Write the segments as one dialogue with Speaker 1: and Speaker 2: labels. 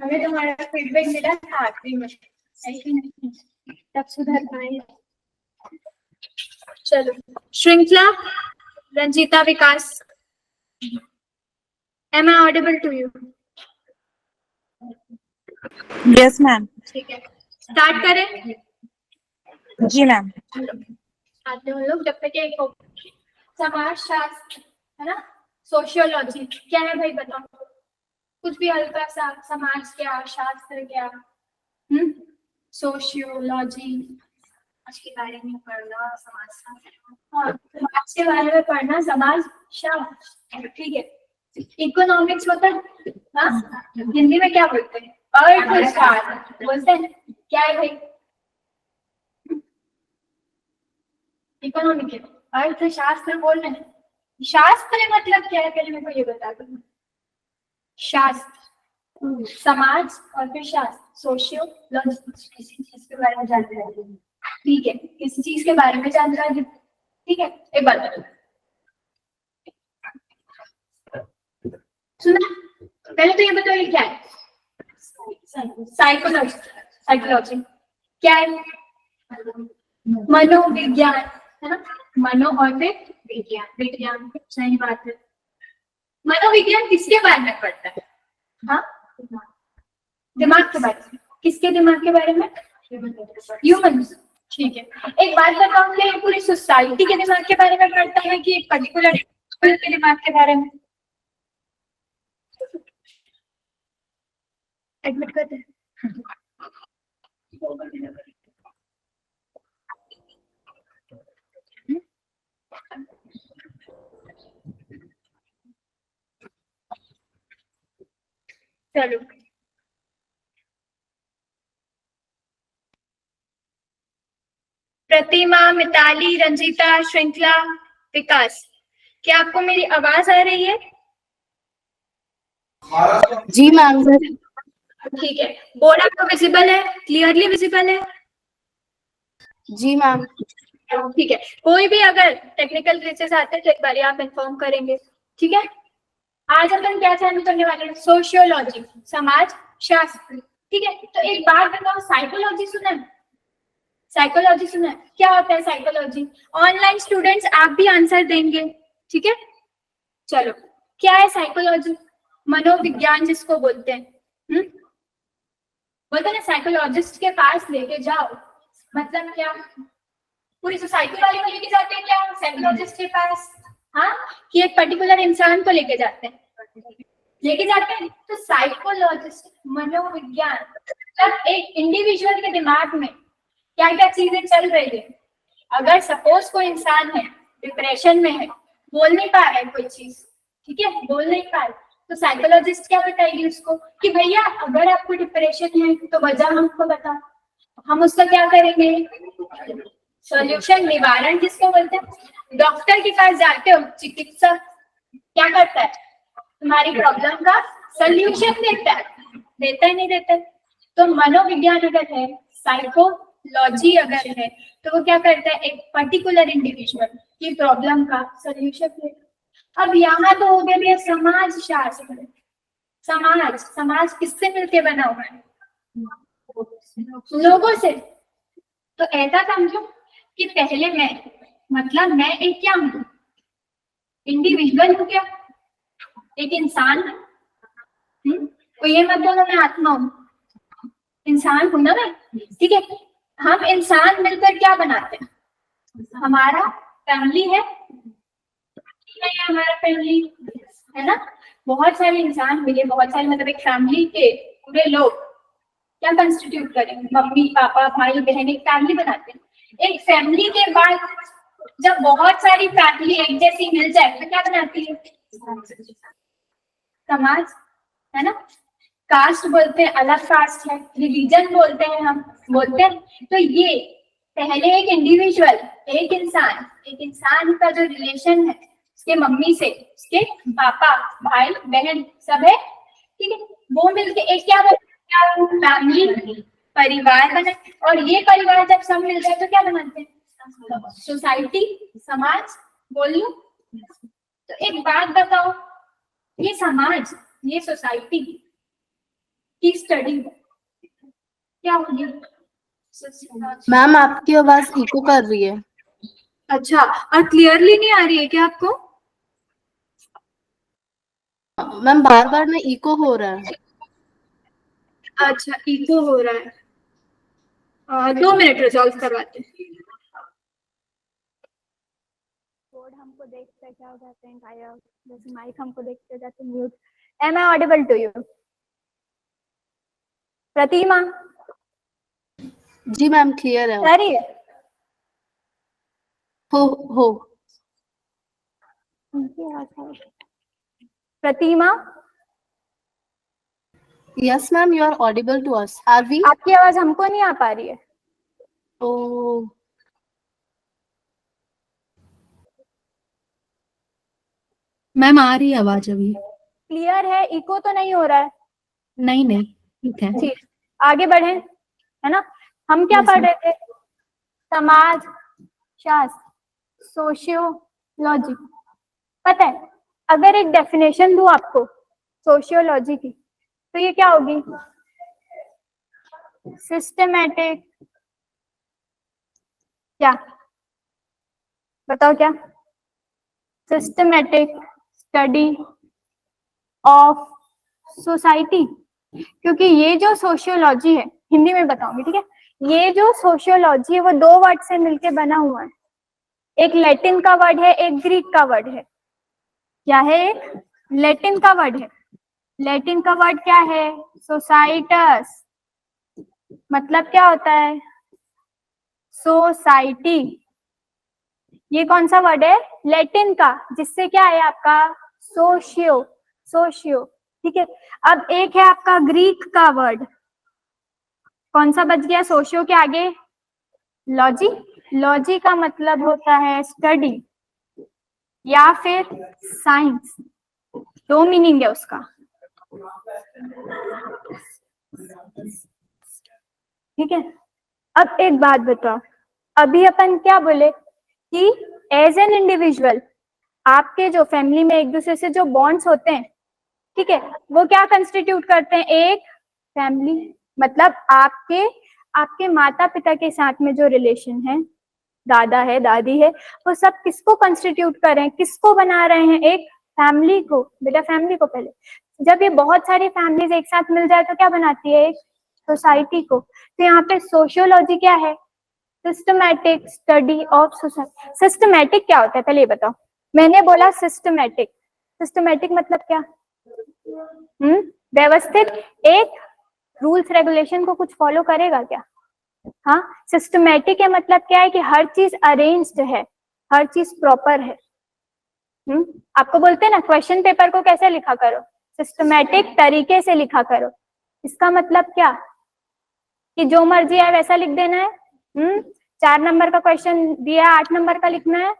Speaker 1: हमें तुम्हारा फीडबैक मिला था आखिरी में, तब सुधर पाए। चलो, श्रृंखला, रंजीता, विकास, am I audible to you?
Speaker 2: Yes ma'am.
Speaker 1: ठीक है, स्टार्ट करें?
Speaker 2: जी मैम।
Speaker 1: आते हम लोग, जब तक एक समाज शास्त्र है ना, सोशियोलॉजी क्या है भाई बताओ, कुछ भी हल्का सा, समाज क्या, शास्त्र क्या, सोशियोलॉजी के बारे में पढ़ना, समाज शास्त्र, हाँ समाज के बारे में पढ़ना, समाज शास्त्र, ठीक है। इकोनॉमिक्स मतलब, हाँ हिंदी में क्या बोलते हैं, अर्थशास्त्र बोलते हैं, क्या है भाई इकोनॉमिक है, अर्थशास्त्र बोल रहे हैं। शास्त्र मतलब क्या है पहले मेरे को ये बता दो। शास्त्र समाज और फिर शास्त्र सोशियोलॉजी, किसी चीज के बारे में जानकारी, ठीक है, किसी चीज के बारे में जानकारी, ठीक है। एक बात बताओ, सुना, पहले तो ये बताओ ये क्या है, साइकोलॉजी, साइकोलॉजी क्या है, मनोविज्ञान है ना, मनो और फिर विज्ञान, विज्ञान सही बात है। मनोविज्ञान किसके बारे में पढ़ता है, हाँ दिमाग के बारे में, किसके दिमाग के बारे में, ह्यूमन, ठीक है। एक बात बताओ, क्या ये पूरी सोसाइटी के दिमाग के बारे में पढ़ता है कि एक पर्टिकुलर के दिमाग के बारे में, एडमिट करते हैं। चलो, प्रतिमा, मिताली, रंजीता, श्रृंखला, विकास, क्या आपको मेरी आवाज आ रही है?
Speaker 2: जी मैम।
Speaker 1: ठीक है, बोर्ड आपको विजिबल है, क्लियरली विजिबल है?
Speaker 2: जी मैम।
Speaker 1: ठीक है, कोई भी अगर टेक्निकल ग्लिचेस आते हैं तो एक बार आप इन्फॉर्म करेंगे, ठीक है। आज अपन क्या चैनल करने वाले हैं, सोशियोलॉजी, समाज शास्त्र, ठीक है। तो एक बात बताओ, साइकोलॉजी सुना है, साइकोलॉजी सुना है, क्या होता है साइकोलॉजी? ऑनलाइन स्टूडेंट्स आप भी आंसर देंगे, ठीक है। चलो, क्या है साइकोलॉजी? मनोविज्ञान जिसको बोलते हैं, बोलते हैं ना साइकोलॉजिस्ट के पास लेके जाओ, मतलब क्या, पूरी सोसाइटी वाले को लेके जाते हैं क्या साइकोलॉजिस्ट के पास, हाँ, कि एक पर्टिकुलर इंसान को लेके जाते हैं, लेके जाते हैं। तो साइकोलॉजिस्ट, मनोविज्ञान, मतलब एक इंडिविजुअल के दिमाग में क्या क्या चीजें चल रही है। अगर सपोज कोई इंसान है, डिप्रेशन में है, बोल नहीं पा रहा है कोई चीज, ठीक है, बोल नहीं पा रहा, तो साइकोलॉजिस्ट क्या बताएगी उसको कि भैया अगर आपको डिप्रेशन है तो वजह हमको बताओ, हम उसका क्या करेंगे, सॉल्यूशन, निवारण जिसको बोलते हैं। डॉक्टर के पास जाते हो, चिकित्सक क्या करता है, तुम्हारी प्रॉब्लम का सॉल्यूशन देता है, देता है नहीं देता है। तो मनोविज्ञान अगर है, साइकोलॉजी अगर है, तो वो क्या करता है, एक पर्टिकुलर इंडिविजुअल की प्रॉब्लम का सॉल्यूशन देता है। अब यहाँ तो हो गया समाज शास्त्र, समाज, समाज किससे मिलके बना हुआ है, लोगों से। तो ऐसा समझो कि पहले मैं, मतलब मैं एक क्या हूँ, इंडिविजुअल हूँ क्या, एक इंसान, तो ये मत बोलो मैं आत्मा हूँ, इंसान हूं ना मैं, ठीक है। हम इंसान मिलकर क्या बनाते हैं, हमारा फैमिली है, हमारा फैमिली है ना, बहुत सारे इंसान मिले, बहुत सारे, मतलब एक फैमिली के पूरे लोग क्या कंस्टिट्यूट करेंगे, मम्मी पापा भाई बहन, एक फैमिली बनाते हैं। एक फैमिली के बाद जब बहुत सारी फैमिली एक जैसी मिल जाए तो क्या बनाती है, समाज, है ना। कास्ट बोलते हैं, अलग कास्ट है, रिलीजन बोलते हैं, हम बोलते हैं। तो ये पहले एक इंडिविजुअल, एक इंसान का जो रिलेशन है उसके मम्मी से, उसके पापा भाई बहन सब है, ठीक है, वो मिलके एक क्या फैमिली, परिवार बने। और ये परिवार जब सब मिल जाए तो क्या बनाते हैं, सोसाइटी, समाज, बोलिए। तो एक बात बताओ, ये समाज ये सोसाइटी की स्टडी क्या होगी?
Speaker 2: मैम आपकी आवाज इको कर रही है।
Speaker 1: अच्छा, और क्लियरली नहीं आ रही है क्या आपको?
Speaker 2: मैम बार बार ना इको हो रहा है।
Speaker 1: अच्छा, इको हो रहा है। 2 मिनट रिजॉल्व करवाते हैं। कोड हमको देखते क्या हो जाते हैं गायब, जैसे माइक हमको देखते जाते mute. Am I audible to you? Pratima
Speaker 2: ji ma'am clear है।
Speaker 1: आ रही है?
Speaker 2: हो
Speaker 1: Pratima,
Speaker 2: yes ma'am you are audible to us, are we?
Speaker 1: आपकी आवाज हमको नहीं आ पा रही है।
Speaker 2: ओ मैम आ रही है आवाज अभी।
Speaker 1: क्लियर है? इको तो नहीं हो रहा है?
Speaker 2: नहीं नहीं ठीक है।
Speaker 1: ठीक, आगे बढ़े, है ना? हम क्या
Speaker 2: Yes,
Speaker 1: पढ़
Speaker 2: ma'am.
Speaker 1: रहे थे? समाज शास्त्र, सोशियोलॉजी। पता है, अगर एक डेफिनेशन दूं आपको सोशियोलॉजी की, तो ये क्या होगी? सिस्टमैटिक, क्या बताओ क्या? Systematic study of society. क्योंकि ये जो सोशियोलॉजी है, हिंदी में बताऊंगी, ठीक है? ये जो सोशियोलॉजी है वो 2 वर्ड से मिलके बना हुआ है। एक लैटिन का वर्ड है, एक ग्रीक का वर्ड है। क्या है? एक लैटिन का वर्ड है। लैटिन का वर्ड क्या है? सोसाइटस। मतलब क्या होता है? सोसाइटी। ये कौन सा वर्ड है? लैटिन का, जिससे क्या है आपका? सोशियो, सोशियो, ठीक है। अब एक है आपका ग्रीक का वर्ड, कौन सा बच गया सोशियो के आगे? लॉजी। लॉजी का मतलब होता है स्टडी या फिर साइंस। 2 मीनिंग है उसका, ठीक है। अब एक बात बताओ, अभी अपन क्या बोले कि एज एन इंडिविजुअल आपके जो फैमिली में एक दूसरे से जो बॉन्ड्स होते हैं, ठीक है, वो क्या कंस्टिट्यूट करते हैं? एक फैमिली। मतलब आपके आपके माता पिता के साथ में जो रिलेशन है, दादा है दादी है, वो सब किसको कंस्टिट्यूट कर रहे हैं, किसको बना रहे हैं? एक फैमिली को। बेटा फैमिली को पहले, जब ये बहुत सारी फैमिलीज एक साथ मिल जाए तो क्या बनाती है? एक सोसाइटी को। तो यहाँ पे सोशियोलॉजी क्या है? Systematic study of society. Systematic क्या होता है पहले ये बताओ? मैंने बोला सिस्टमैटिक। सिस्टमैटिक मतलब क्या? व्यवस्थित। एक रूल्स रेगुलेशन को कुछ फॉलो करेगा क्या? हाँ। सिस्टमैटिक है मतलब क्या है? कि हर चीज अरेंज्ड है, हर चीज प्रॉपर है। आपको बोलते हैं ना क्वेश्चन पेपर को कैसे लिखा करो? सिस्टमैटिक तरीके से लिखा करो। इसका मतलब क्या? कि जो मर्जी है वैसा लिख देना है? 4 नंबर का क्वेश्चन दिया, 8 नंबर का लिखना है?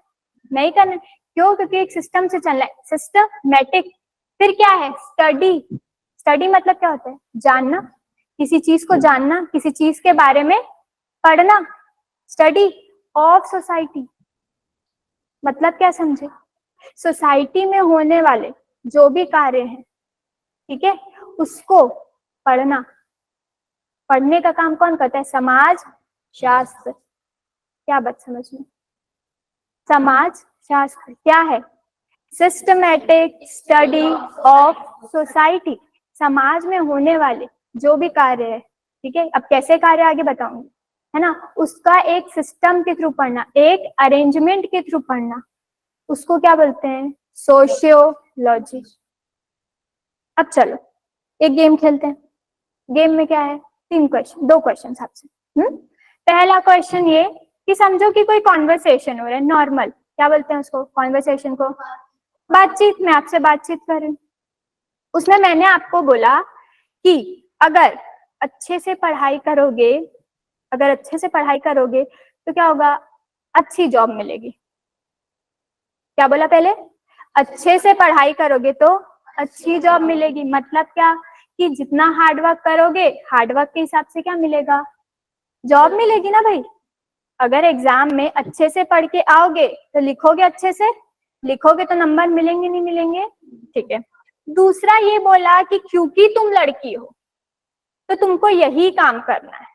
Speaker 1: नहीं करना। क्यों? क्योंकि एक सिस्टम से चलना है, सिस्टमैटिक। फिर क्या है? स्टडी। स्टडी मतलब क्या होता है? जानना, किसी चीज को जानना, किसी चीज के बारे में पढ़ना। स्टडी ऑफ सोसाइटी मतलब क्या समझे? सोसाइटी में होने वाले जो भी कार्य हैं, ठीक है, उसको पढ़ना। पढ़ने का काम कौन करता है? समाज शास्त्र। क्या बात समझ में? समाज शास्त्र क्या है? Systematic study of society. समाज में होने वाले जो भी कार्य है, ठीक है, अब कैसे कार्य आगे बताऊंगी, है ना, उसका एक सिस्टम के थ्रू पढ़ना, एक अरेंजमेंट के थ्रू पढ़ना, उसको क्या बोलते हैं? सोशियोलॉजी। अब चलो एक गेम खेलते हैं। गेम में क्या है? 3 क्वेश्चन, 2 क्वेश्चन आपसे। पहला क्वेश्चन ये कि समझो कि कोई कॉन्वर्सेशन हो रहा है, नॉर्मल, क्या बोलते हैं उसको? कॉन्वर्सेशन को बातचीत। में आपसे बातचीत कर रही हूँ, उसमें मैंने आपको बोला कि अगर अच्छे से पढ़ाई करोगे, अगर अच्छे से पढ़ाई करोगे तो क्या होगा? अच्छी जॉब मिलेगी। क्या बोला पहले? अच्छे से पढ़ाई करोगे तो अच्छी जॉब मिलेगी। मतलब क्या? कि जितना हार्डवर्क करोगे, हार्डवर्क के हिसाब से क्या मिलेगा? जॉब मिलेगी ना भाई। अगर एग्जाम में अच्छे से पढ़ के आओगे तो लिखोगे, अच्छे से लिखोगे तो नंबर मिलेंगे नहीं मिलेंगे? ठीक है। दूसरा ये बोला कि क्योंकि तुम लड़की हो तो तुमको यही काम करना है,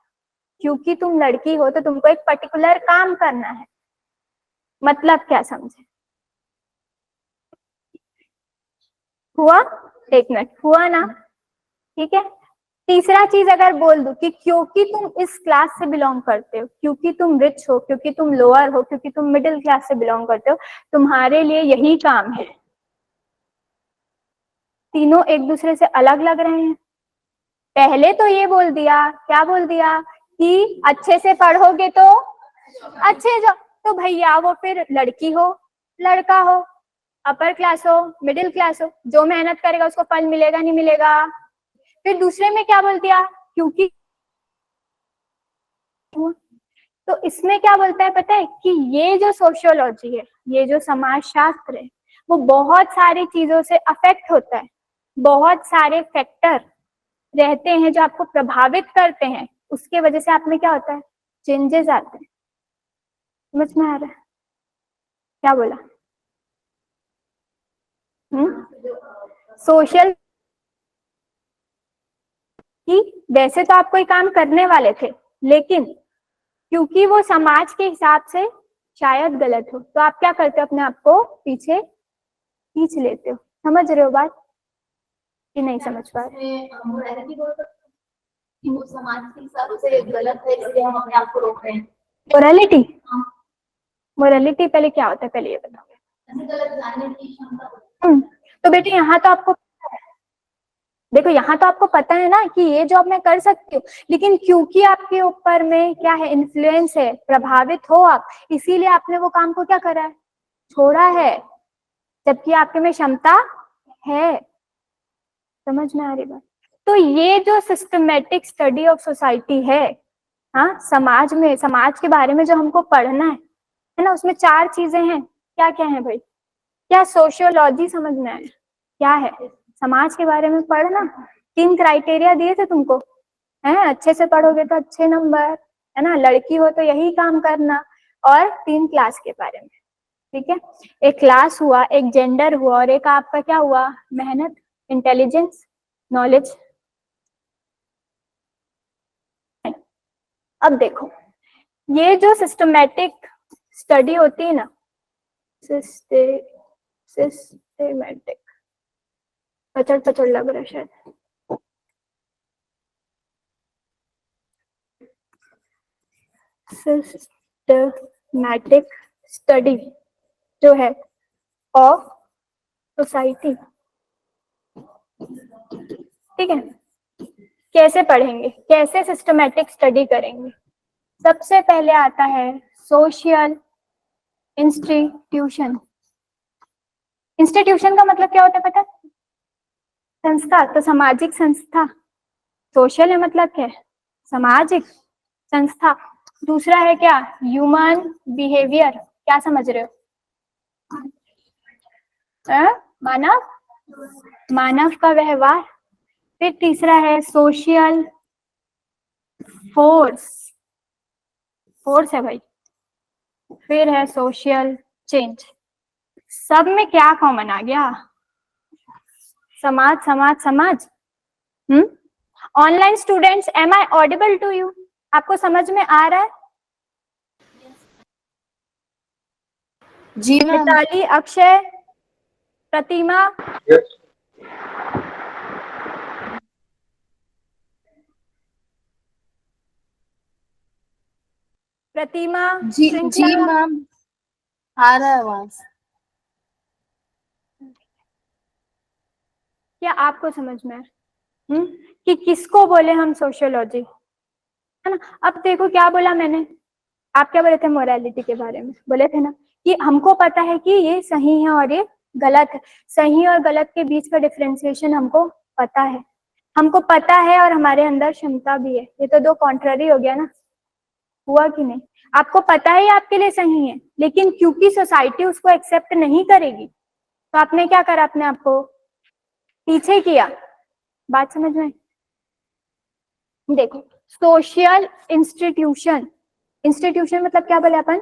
Speaker 1: क्योंकि तुम लड़की हो तो तुमको एक पर्टिकुलर काम करना है। मतलब क्या समझे? हुआ? एक मिनट, हुआ ना? ठीक है। तीसरा चीज अगर बोल दूं कि क्योंकि तुम इस क्लास से बिलोंग करते हो, क्योंकि तुम रिच हो, क्योंकि तुम लोअर हो, क्योंकि तुम मिडिल क्लास से बिलोंग करते हो, तुम्हारे लिए यही काम है। तीनों एक दूसरे से अलग लग रहे हैं। पहले तो ये बोल दिया, क्या बोल दिया कि अच्छे से पढ़ोगे तो अच्छे जो, तो भैया वो फिर लड़की हो लड़का हो, अपर क्लास हो मिडिल क्लास हो, जो मेहनत करेगा उसको फल मिलेगा नहीं मिलेगा। फिर दूसरे में क्या बोल दिया, क्योंकि तो इसमें क्या बोलता है पता है कि ये जो सोशियोलॉजी है, ये जो समाज शास्त्र है, वो बहुत सारी चीजों से अफेक्ट होता है। बहुत सारे फैक्टर रहते हैं जो आपको प्रभावित करते हैं, उसके वजह से आप में क्या होता है, चेंजेस आते हैं। समझ में आ रहा है क्या बोला? सोशल कि वैसे तो आप कोई काम करने वाले थे, लेकिन क्योंकि वो समाज के हिसाब से शायद गलत हो, तो आप क्या करते हो, अपने आप को पीछे खींच लेते हो। समझ रहे हो बात कि नहीं समझ पा रहे?
Speaker 2: वो समाज के हिसाब से गलत है, इसलिए हम अपने आप को रोक रहे हैं।
Speaker 1: मोरालिटी, मोरालिटी पहले क्या होता है, पहले ये बताओ।
Speaker 2: गलत जानने की क्षमता।
Speaker 1: तो बेटे यहाँ तो आपको देखो, यहाँ तो आपको पता है ना कि ये जॉब मैं कर सकती हूँ, लेकिन क्योंकि आपके ऊपर में क्या है, इन्फ्लुएंस है, प्रभावित हो आप, इसीलिए आपने वो काम को क्या करा है, छोड़ा है, जबकि आपके में क्षमता है। समझ में आ रही बात? तो ये जो सिस्टमेटिक स्टडी ऑफ सोसाइटी है, हाँ, समाज में, समाज के बारे में जो हमको पढ़ना है ना, उसमें 4 चीजें हैं। क्या क्या है भाई? क्या सोशियोलॉजी समझ में आया? क्या है? समाज के बारे में पढ़ना। 3 क्राइटेरिया दिए थे तुमको, है, अच्छे से पढ़ोगे तो अच्छे नंबर, है ना, लड़की हो तो यही काम करना, और 3 क्लास के बारे में। ठीक है, एक क्लास हुआ, एक जेंडर हुआ, और एक आपका क्या हुआ, मेहनत, इंटेलिजेंस, नॉलेज। अब देखो, ये जो सिस्टमेटिक स्टडी होती है ना, सिस्टेमेटिक, पचड़ पचड़ लग रहा है शायद, सिस्टमैटिक स्टडी जो है ऑफ सोसाइटी, ठीक है, कैसे पढ़ेंगे, कैसे सिस्टमैटिक स्टडी करेंगे? सबसे पहले आता है सोशल इंस्टीट्यूशन। इंस्टीट्यूशन का मतलब क्या होता है पता है? संस्था, तो सामाजिक संस्था। सोशल है मतलब क्या है, सामाजिक संस्था। दूसरा है क्या, ह्यूमन बिहेवियर, क्या समझ रहे हो? मानव, मानव का व्यवहार। फिर तीसरा है सोशल फोर्स, फोर्स है भाई। फिर है सोशल चेंज। सब में क्या कॉमन आ गया, समाज समाज समाज। Online students, am I audible to you? आपको समझ में आ रहा है?
Speaker 2: जी मैम।
Speaker 1: मिताली, अक्षय, प्रतिमा, प्रतिमा,
Speaker 2: जी
Speaker 1: श्रृंखला,
Speaker 2: मैम, आ रहा है आवाज।
Speaker 1: क्या आपको समझ में है कि किसको बोले हम सोशियोलॉजी, है ना? अब देखो क्या बोला मैंने, आप क्या बोले थे, मोरालिटी के बारे में बोले थे ना, कि हमको पता है कि ये सही है और ये गलत है। सही और गलत के बीच का डिफरेंशिएशन हमको पता है, हमको पता है, और हमारे अंदर क्षमता भी है। ये तो 2 कॉन्ट्ररी हो गया ना, हुआ कि नहीं? आपको पता है ये आपके लिए सही है, लेकिन क्योंकि सोसाइटी उसको एक्सेप्ट नहीं करेगी, तो आपने क्या करा, अपने आप को पीछे किया। बात समझ में? देखो, सोशल इंस्टीट्यूशन, इंस्टीट्यूशन मतलब क्या बोले अपन,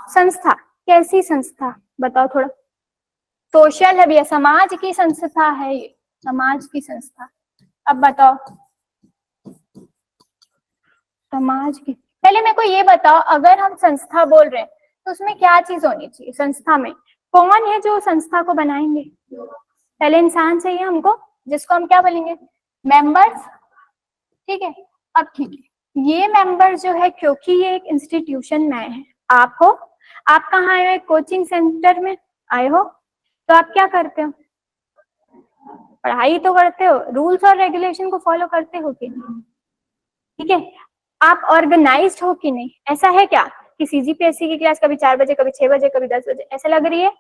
Speaker 1: संस्था। कैसी संस्था बताओ थोड़ा, सोशल है भैया, समाज की संस्था है ये, समाज की संस्था। अब बताओ समाज की, पहले मेरे को ये बताओ, अगर हम संस्था बोल रहे हैं तो उसमें क्या चीज होनी चाहिए? संस्था में कौन है जो संस्था को बनाएंगे? पहले इंसान चाहिए हमको, जिसको हम क्या बोलेंगे? मेंबर्स। ठीक है, अब ठीक है, ये मेंबर जो है, क्योंकि ये एक इंस्टीट्यूशन में आए हैं, आप हो, आप कहाँ आए हो? कोचिंग सेंटर में आए हो, तो आप क्या करते हो? पढ़ाई तो करते हो, रूल्स और रेगुलेशन को फॉलो करते हो कि नहीं? ठीक है, आप ऑर्गेनाइज्ड हो कि नहीं? ऐसा है क्या कि सीजीपीएससी की क्लास कभी 4 बजे, कभी 6 बजे, कभी 10 बजे ऐसा लग रही है?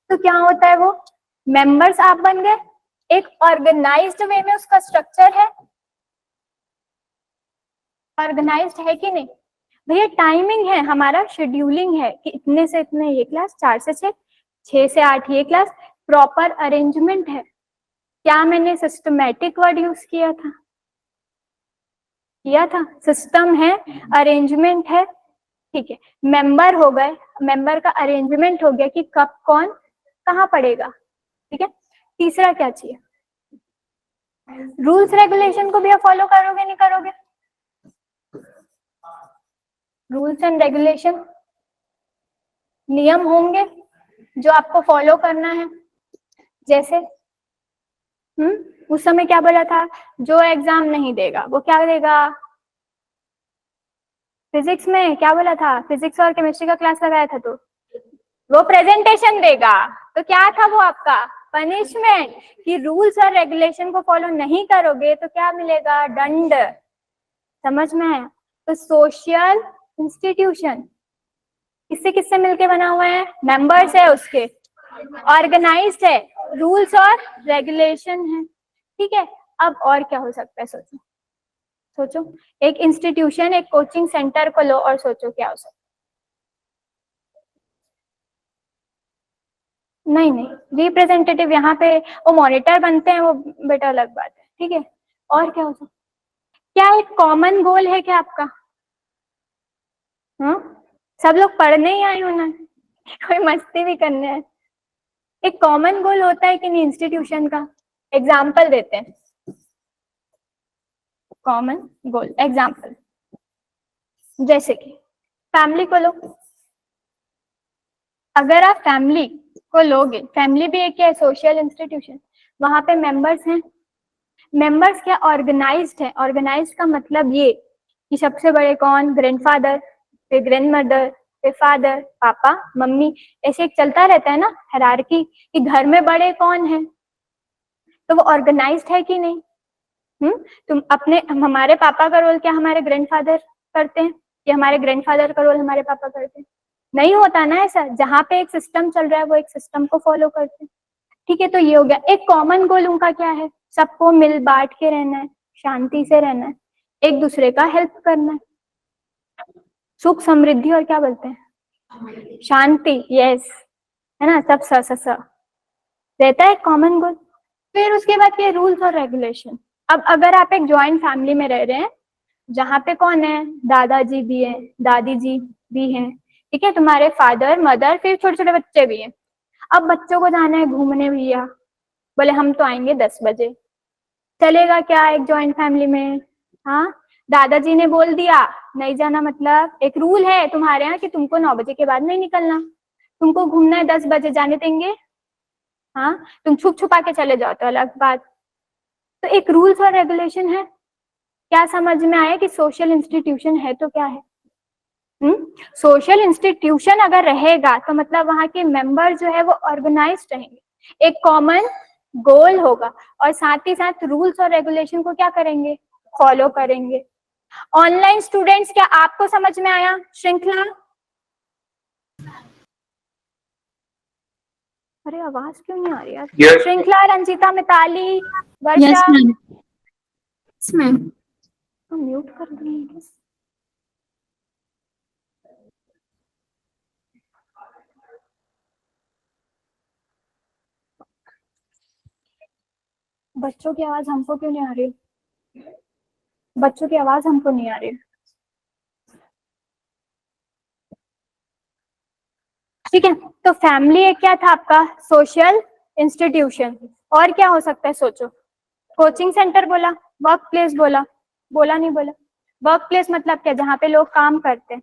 Speaker 1: तो क्या होता है, वो मेंबर्स आप बन गए, एक ऑर्गेनाइज्ड वे में उसका स्ट्रक्चर है, ऑर्गेनाइज्ड है कि नहीं? भैया टाइमिंग है, हमारा शेड्यूलिंग है कि इतने से इतने ये क्लास, 4 से 6, 6 से 8 ये क्लास, प्रॉपर अरेंजमेंट है। क्या मैंने सिस्टमैटिक वर्ड यूज किया था? किया था, सिस्टम है, अरेंजमेंट है। ठीक है, मेंबर हो गए, मेंबर का अरेंजमेंट हो गया कि कब कौन कहाँ पड़ेगा। ठीक है, तीसरा क्या चाहिए? रूल्स रेगुलेशन को भी आप फॉलो करोगे नहीं करोगे? रूल्स एंड रेगुलेशन, नियम होंगे जो आपको फॉलो करना है। जैसे उस समय क्या बोला था? जो एग्जाम नहीं देगा वो क्या देगा? फिजिक्स में क्या बोला था? फिजिक्स और केमिस्ट्री का क्लास लगाया था, तो वो प्रेजेंटेशन देगा। तो क्या था वो आपका पनिशमेंट, कि रूल्स और रेगुलेशन को फॉलो नहीं करोगे तो क्या मिलेगा? दंड। समझ में है? तो सोशल इंस्टीट्यूशन किससे किससे मिलके बना हुआ है? मेंबर्स है उसके, ऑर्गेनाइज्ड है, रूल्स और रेगुलेशन है। ठीक है, अब और क्या हो सकता है? सोचो सोचो, एक इंस्टीट्यूशन, एक कोचिंग सेंटर को लो और सोचो क्या हो सकता है। नहीं नहीं, रिप्रेजेंटेटिव यहाँ पे वो मॉनिटर बनते हैं, वो बेटा अलग बात है। ठीक है, और क्या हो सकता है? क्या एक कॉमन गोल है क्या आपका? हाँ, सब लोग पढ़ने ही आए हो ना, कोई मस्ती भी करने है? एक कॉमन गोल होता है कि नहीं इंस्टीट्यूशन का? एग्जाम्पल देते हैं, कॉमन गोल एग्जाम्पल, जैसे कि फैमिली को लो। अगर आप फैमिली को लोगे, फैमिली भी एक क्या है? Social institution. वहां पे मेंबर्स हैं, मेंबर्स क्या? ऑर्गेनाइज्ड है। ऑर्गेनाइज्ड का मतलब ये कि सबसे बड़े कौन? ग्रैंडफादर, फिर ग्रैंडमदर, फिर फादर, पापा, मम्मी, ऐसे एक चलता रहता है ना हायरार्की, कि घर में बड़े कौन है, तो वो ऑर्गेनाइज्ड है कि नहीं? तुम अपने, हमारे पापा का रोल क्या हमारे ग्रैंडफादर करते हैं, या हमारे ग्रैंडफादर का रोल हमारे पापा करते हैं? नहीं होता ना ऐसा। जहाँ पे एक सिस्टम चल रहा है वो एक सिस्टम को फॉलो करते हैं। ठीक है, तो ये हो गया एक कॉमन गोल। उनका क्या है? सबको मिल बांट के रहना है, शांति से रहना है, एक दूसरे का हेल्प करना है, सुख समृद्धि और क्या बोलते हैं, शांति। यस, है ना, सब स स स रहता है कॉमन गोल। फिर उसके बाद के रूल्स और रेगुलेशन। अब अगर आप एक ज्वाइंट फैमिली में रह रहे हैं, जहाँ पे कौन है? दादाजी भी है, दादी जी भी हैं, ठीक है, तुम्हारे फादर मदर, फिर छोटे छोटे बच्चे भी हैं। अब बच्चों को जाना है घूमने भैया, बोले हम तो आएंगे 10 बजे, चलेगा क्या एक जॉइंट फैमिली में? हाँ, दादाजी ने बोल दिया नहीं जाना, मतलब एक रूल है तुम्हारे यहाँ कि तुमको 9 बजे के बाद नहीं निकलना, तुमको घूमना है 10 बजे, जाने देंगे? हाँ, तुम छुप छुपा के चले जाओ तो अलग बात। तो एक रूल्स और रेगुलेशन है। क्या समझ में आया कि सोशल इंस्टीट्यूशन है तो क्या है? सोशल इंस्टीट्यूशन अगर रहेगा तो मतलब वहां के मेंबर जो है वो ऑर्गेनाइज्ड रहेंगे, एक कॉमन गोल होगा, और साथ ही साथ रूल्स और रेगुलेशन को क्या करेंगे? फॉलो करेंगे। ऑनलाइन स्टूडेंट्स, क्या आपको समझ में आया श्रृंखला? अरे आवाज क्यों नहीं आ रही यार?
Speaker 3: Yes.
Speaker 1: श्रृंखला, रंजिता, मिताली,
Speaker 2: Yes,
Speaker 1: वर्षा,
Speaker 2: ma'am. Yes, ma'am.
Speaker 1: तो म्यूट कर दी। बच्चों की आवाज हमको क्यों नहीं आ रही? बच्चों की आवाज हमको नहीं आ रही। ठीक है, तो फैमिली एक क्या था आपका? सोशल इंस्टीट्यूशन, और क्या हो सकता है सोचो? कोचिंग सेंटर बोला, वर्क प्लेस बोला, बोला नहीं बोला? वर्क प्लेस मतलब क्या? जहाँ पे लोग काम करते हैं।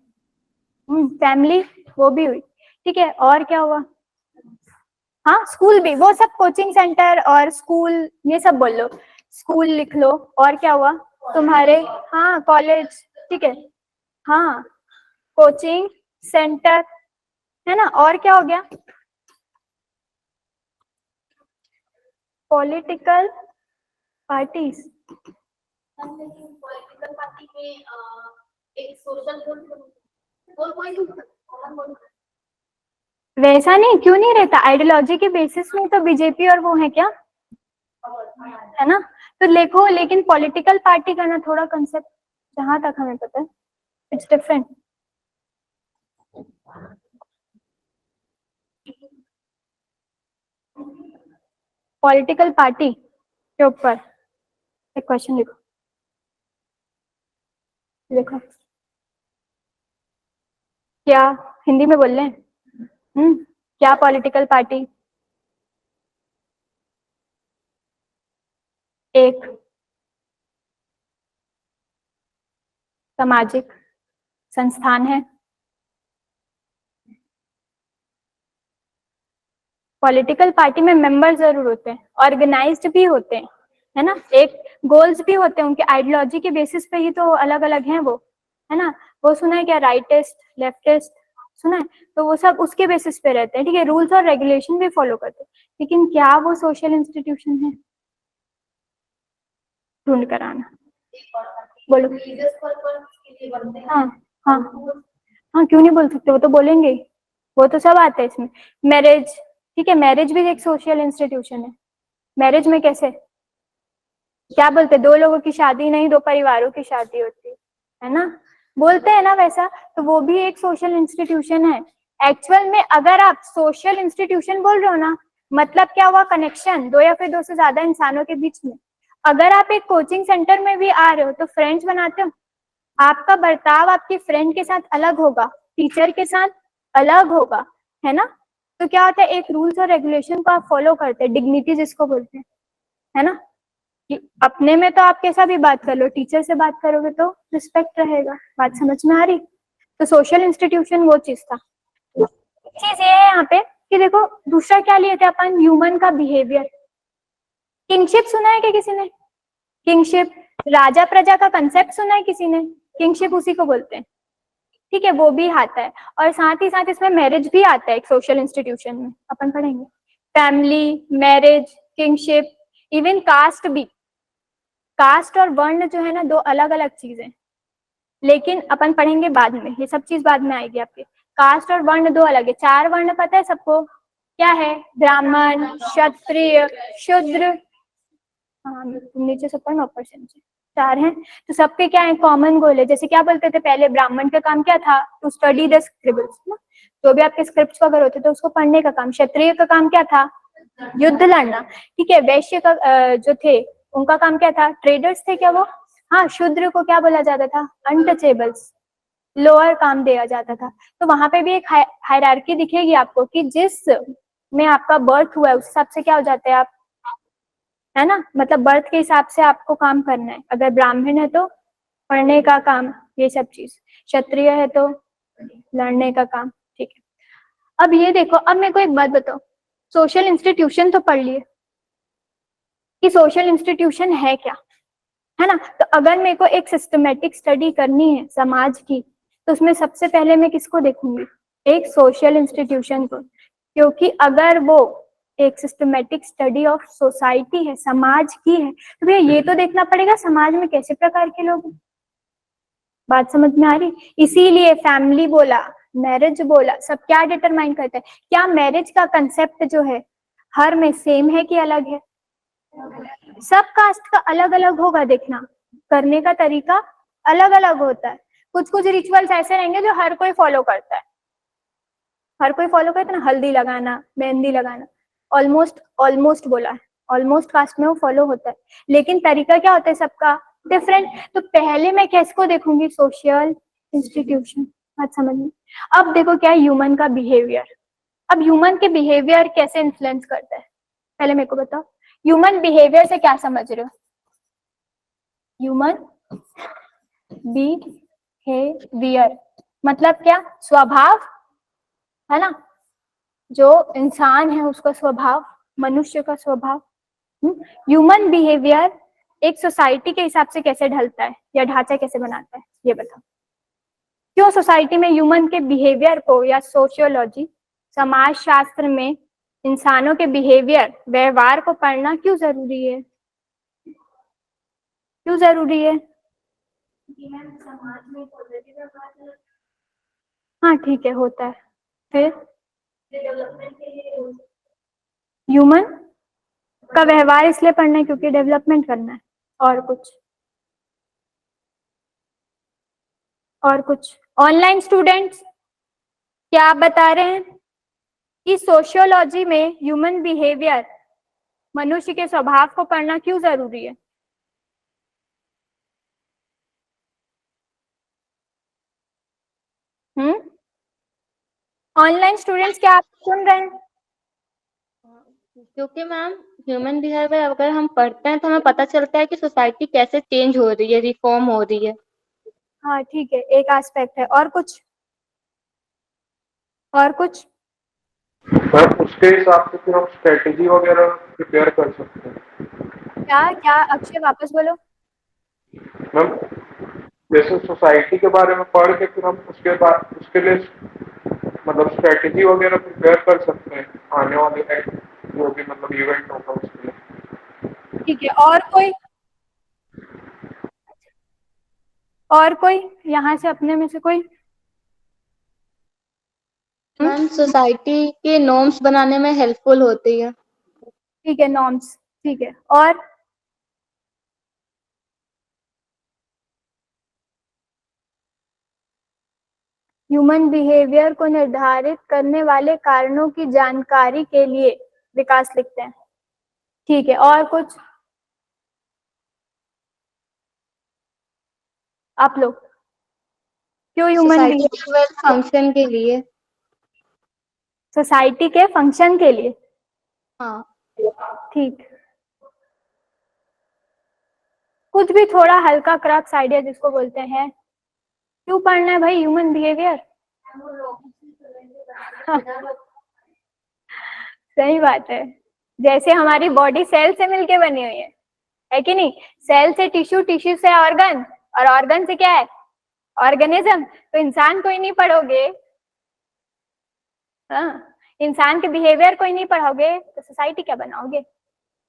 Speaker 1: फैमिली, वो भी हुई, ठीक है। और क्या हुआ? हाँ, स्कूल भी, वो सब कोचिंग सेंटर और स्कूल, ये सब बोल लो, स्कूल लिख लो। और क्या हुआ तुम्हारे? हाँ, कॉलेज, ठीक है। हाँ, कोचिंग सेंटर, है ना। और क्या हो गया? Political parties.
Speaker 2: पॉलिटिकल पार्टी में एक सोशल गोल पॉइंट।
Speaker 1: वैसा नहीं, क्यों नहीं रहता? आइडियोलॉजी के बेसिस में तो बीजेपी और वो है क्या, है ना। तो देखो, लेकिन पॉलिटिकल पार्टी का ना थोड़ा कंसेप्ट, जहां तक हमें पता है, इट्स डिफरेंट। पॉलिटिकल पार्टी के ऊपर एक क्वेश्चन लिखो, देखो क्या, हिंदी में बोल रहे हैं। क्या पॉलिटिकल पार्टी? एक सामाजिक संस्थान है। पॉलिटिकल पार्टी में मेंबर जरूर होते हैं, ऑर्गेनाइज्ड भी होते हैं, है ना। एक गोल्स भी होते हैं, उनके आइडियोलॉजी के बेसिस पे ही तो अलग अलग हैं वो, है ना। वो सुना है क्या, राइटिस्ट लेफ्टिस्ट, सुना है? तो वो सब उसके बेसिस पे रहते हैं, ठीक है। रूल्स और रेगुलेशन भी फॉलो करते हैं, लेकिन क्या वो सोशल इंस्टीट्यूशन है? ढूंढ कर आना, बोलो। हाँ, हाँ, हाँ, क्यों नहीं बोल सकते? वो तो बोलेंगे ही, वो तो सब आता है इसमें। मैरिज, ठीक है, मैरिज भी एक सोशल इंस्टीट्यूशन है। मैरिज में कैसे, क्या बोलते, दो लोगों की शादी नहीं, दो परिवारों की शादी होती है ना, बोलते हैं ना वैसा। तो वो भी एक सोशल इंस्टीट्यूशन है। एक्चुअल में अगर आप सोशल इंस्टीट्यूशन बोल रहे हो ना, मतलब क्या हुआ, कनेक्शन दो या फिर दो से ज्यादा इंसानों के बीच में। अगर आप एक कोचिंग सेंटर में भी आ रहे हो तो फ्रेंड्स बनाते हो, आपका बर्ताव आपके फ्रेंड के साथ अलग होगा, टीचर के साथ अलग होगा, है ना। तो क्या होता है, एक रूल्स और रेगुलेशन को आप फॉलो करते हैं, डिग्निटी जिसको बोलते हैं, है ना। कि अपने में तो आप कैसा भी बात कर लो, टीचर से बात करोगे तो रिस्पेक्ट रहेगा। बात समझ में आ रही? तो सोशल इंस्टीट्यूशन वो चीज था। चीज ये है यहाँ पे कि देखो, दूसरा क्या लिए थे अपन, ह्यूमन का बिहेवियर। किंगशिप सुना है क्या किसी ने? किंगशिप, राजा प्रजा का कंसेप्ट सुना है किसी ने? किंगशिप उसी को बोलते हैं, ठीक है। वो भी आता है, और साथ ही साथ इसमें मैरिज भी आता है एक सोशल इंस्टीट्यूशन में, अपन पढ़ेंगे। Family, marriage, kingship, even caste भी। कास्ट और वर्ण जो है ना, दो अलग अलग चीजें, लेकिन अपन पढ़ेंगे बाद में, ये सब चीज बाद में आएगी आपके। कास्ट और वर्ण दो अलग है। चार वर्ण पता है सबको, क्या है? ब्राह्मण, क्षत्रिय, शूद्र। हाँ, नीचे से पढ़ना, ऊपर से नीचे, चार हैं। तो सबके क्या है, कॉमन गोल है। जैसे क्या बोलते थे पहले, ब्राह्मण का काम क्या था, टू स्टडी द स्क्रिप्ट्स ना, जो भी आपके स्क्रिप्ट्स वगैरह होते थे उसको पढ़ने का काम। क्षत्रिय का काम क्या था, युद्ध लड़ना, ठीक है। वैश्य का जो थे, उनका काम क्या था, ट्रेडर्स थे क्या वो? हाँ, शूद्र को क्या बोला जाता था, अनटचेबल्स, लोअर काम दिया जाता था। तो वहां पे भी एक हायरार्की दिखेगी आपको कि जिस में आपका बर्थ हुआ है उस हिसाब से क्या हो जाते हैं आप, है ना। मतलब बर्थ के हिसाब से आपको काम करना है। अगर ब्राह्मण है तो पढ़ने का काम, ये सब चीज। क्षत्रिय है तो लड़ने का काम, ठीक है। अब ये देखो, अब मेरे को एक बात बताओ, सोशल इंस्टीट्यूशन तो पढ़ लिए कि सोशल इंस्टीट्यूशन है क्या, है ना। तो अगर मेरे को एक सिस्टमेटिक स्टडी करनी है समाज की, तो उसमें सबसे पहले मैं किसको देखूंगी, एक सोशल इंस्टीट्यूशन को। क्योंकि अगर वो एक सिस्टमेटिक स्टडी ऑफ सोसाइटी है, समाज की है, तो भैया ये तो देखना पड़ेगा समाज में कैसे प्रकार के लोग हैं। बात समझ में आ रही? इसीलिए फैमिली बोला, मैरिज बोला, सब क्या डिटरमाइन करता है, क्या मैरिज का कंसेप्ट जो है हर में सेम है कि अलग है? सब कास्ट का अलग अलग होगा, देखना, करने का तरीका अलग अलग होता है। कुछ कुछ रिचुअल्स ऐसे रहेंगे जो हर कोई फॉलो करता है, हर कोई फॉलो करता है ना, हल्दी लगाना, मेहंदी लगाना, ऑलमोस्ट ऑलमोस्ट बोला है, ऑलमोस्ट कास्ट में वो फॉलो होता है, लेकिन तरीका क्या होता है सबका डिफरेंट। तो पहले मैं किसको देखूंगी, सोशल इंस्टीट्यूशन। बात समझ में? अब देखो क्या है ह्यूमन का बिहेवियर। अब ह्यूमन के बिहेवियर कैसे इन्फ्लुएंस करता है, पहले मेरे को बताओ, ह्यूमन बिहेवियर से क्या समझ रहे हो? ह्यूमन बिहेवियर मतलब क्या? स्वभाव, है ना? जो इंसान है उसका स्वभाव, मनुष्य का स्वभाव। ह्यूमन बिहेवियर एक सोसाइटी के हिसाब से कैसे ढलता है या ढांचा कैसे बनाता है, ये बताओ। क्यों सोसाइटी में ह्यूमन के बिहेवियर को या सोशियोलॉजी समाज शास्त्र में इंसानों के बिहेवियर व्यवहार को पढ़ना क्यों जरूरी है? क्यों जरूरी है? समाज में पॉजिटिव व्यवहार, हाँ ठीक है, होता है। फिर डेवलपमेंट के लिए ह्यूमन का व्यवहार इसलिए पढ़ना है क्योंकि डेवलपमेंट करना है। और कुछ? और कुछ? ऑनलाइन स्टूडेंट्स, क्या आप बता रहे हैं कि सोशियोलॉजी में ह्यूमन बिहेवियर, मनुष्य के स्वभाव को पढ़ना क्यों जरूरी है? ऑनलाइन स्टूडेंट्स, क्या आप सुन रहे हैं?
Speaker 2: क्योंकि मैम ह्यूमन बिहेवियर अगर हम पढ़ते हैं तो हमें पता चलता है कि सोसाइटी कैसे चेंज हो रही है, रिफॉर्म हो रही है।
Speaker 1: हाँ ठीक है, एक एस्पेक्ट है। और कुछ? और कुछ?
Speaker 3: मैम उसके हिसाब से फिर हम स्ट्रेटेजी वगैरह प्रिपेयर कर सकते हैं।
Speaker 1: क्या क्या अक्षय, वापस बोलो।
Speaker 3: मैम जैसे सोसाइटी के बारे में पढ़ के फिर हम उसके बाद उसके लिए मतलब स्ट्रेटेजी वगैरह प्रिपेयर कर सकते हैं आने वाले जो भी मतलब इवेंट होगा उसके लिए।
Speaker 1: ठीक है, और कोई? और कोई यहाँ से अपने में से कोई?
Speaker 2: मैम सोसाइटी के नॉर्म्स बनाने में हेल्पफुल होती है।
Speaker 1: ठीक है, नॉर्म्स, ठीक है। और? ह्यूमन बिहेवियर को निर्धारित करने वाले कारणों की जानकारी के लिए विकास लिखते हैं। ठीक है, और कुछ? आप लोग, क्यों ह्यूमन
Speaker 2: सोसाइटी
Speaker 1: बिहेवियर?
Speaker 2: के वेल फंक्शन के लिए।
Speaker 1: सोसाइटी के फंक्शन के लिए,
Speaker 2: हाँ।
Speaker 1: ठीक। कुछ भी थोड़ा हल्का क्रक्स आइडिया जिसको बोलते हैं, क्यों पढ़ना है भाई ह्यूमन बिहेवियर? सही बात है, जैसे हमारी बॉडी सेल से मिलके बनी हुई है कि नहीं? सेल से टिश्यू, टिश्यू से ऑर्गन, और ऑर्गन से क्या है? ऑर्गेनिज्म। तो इंसान को ही नहीं पढ़ोगे, हाँ, इंसान के बिहेवियर को ही नहीं पढ़ोगे तो सोसाइटी क्या बनाओगे?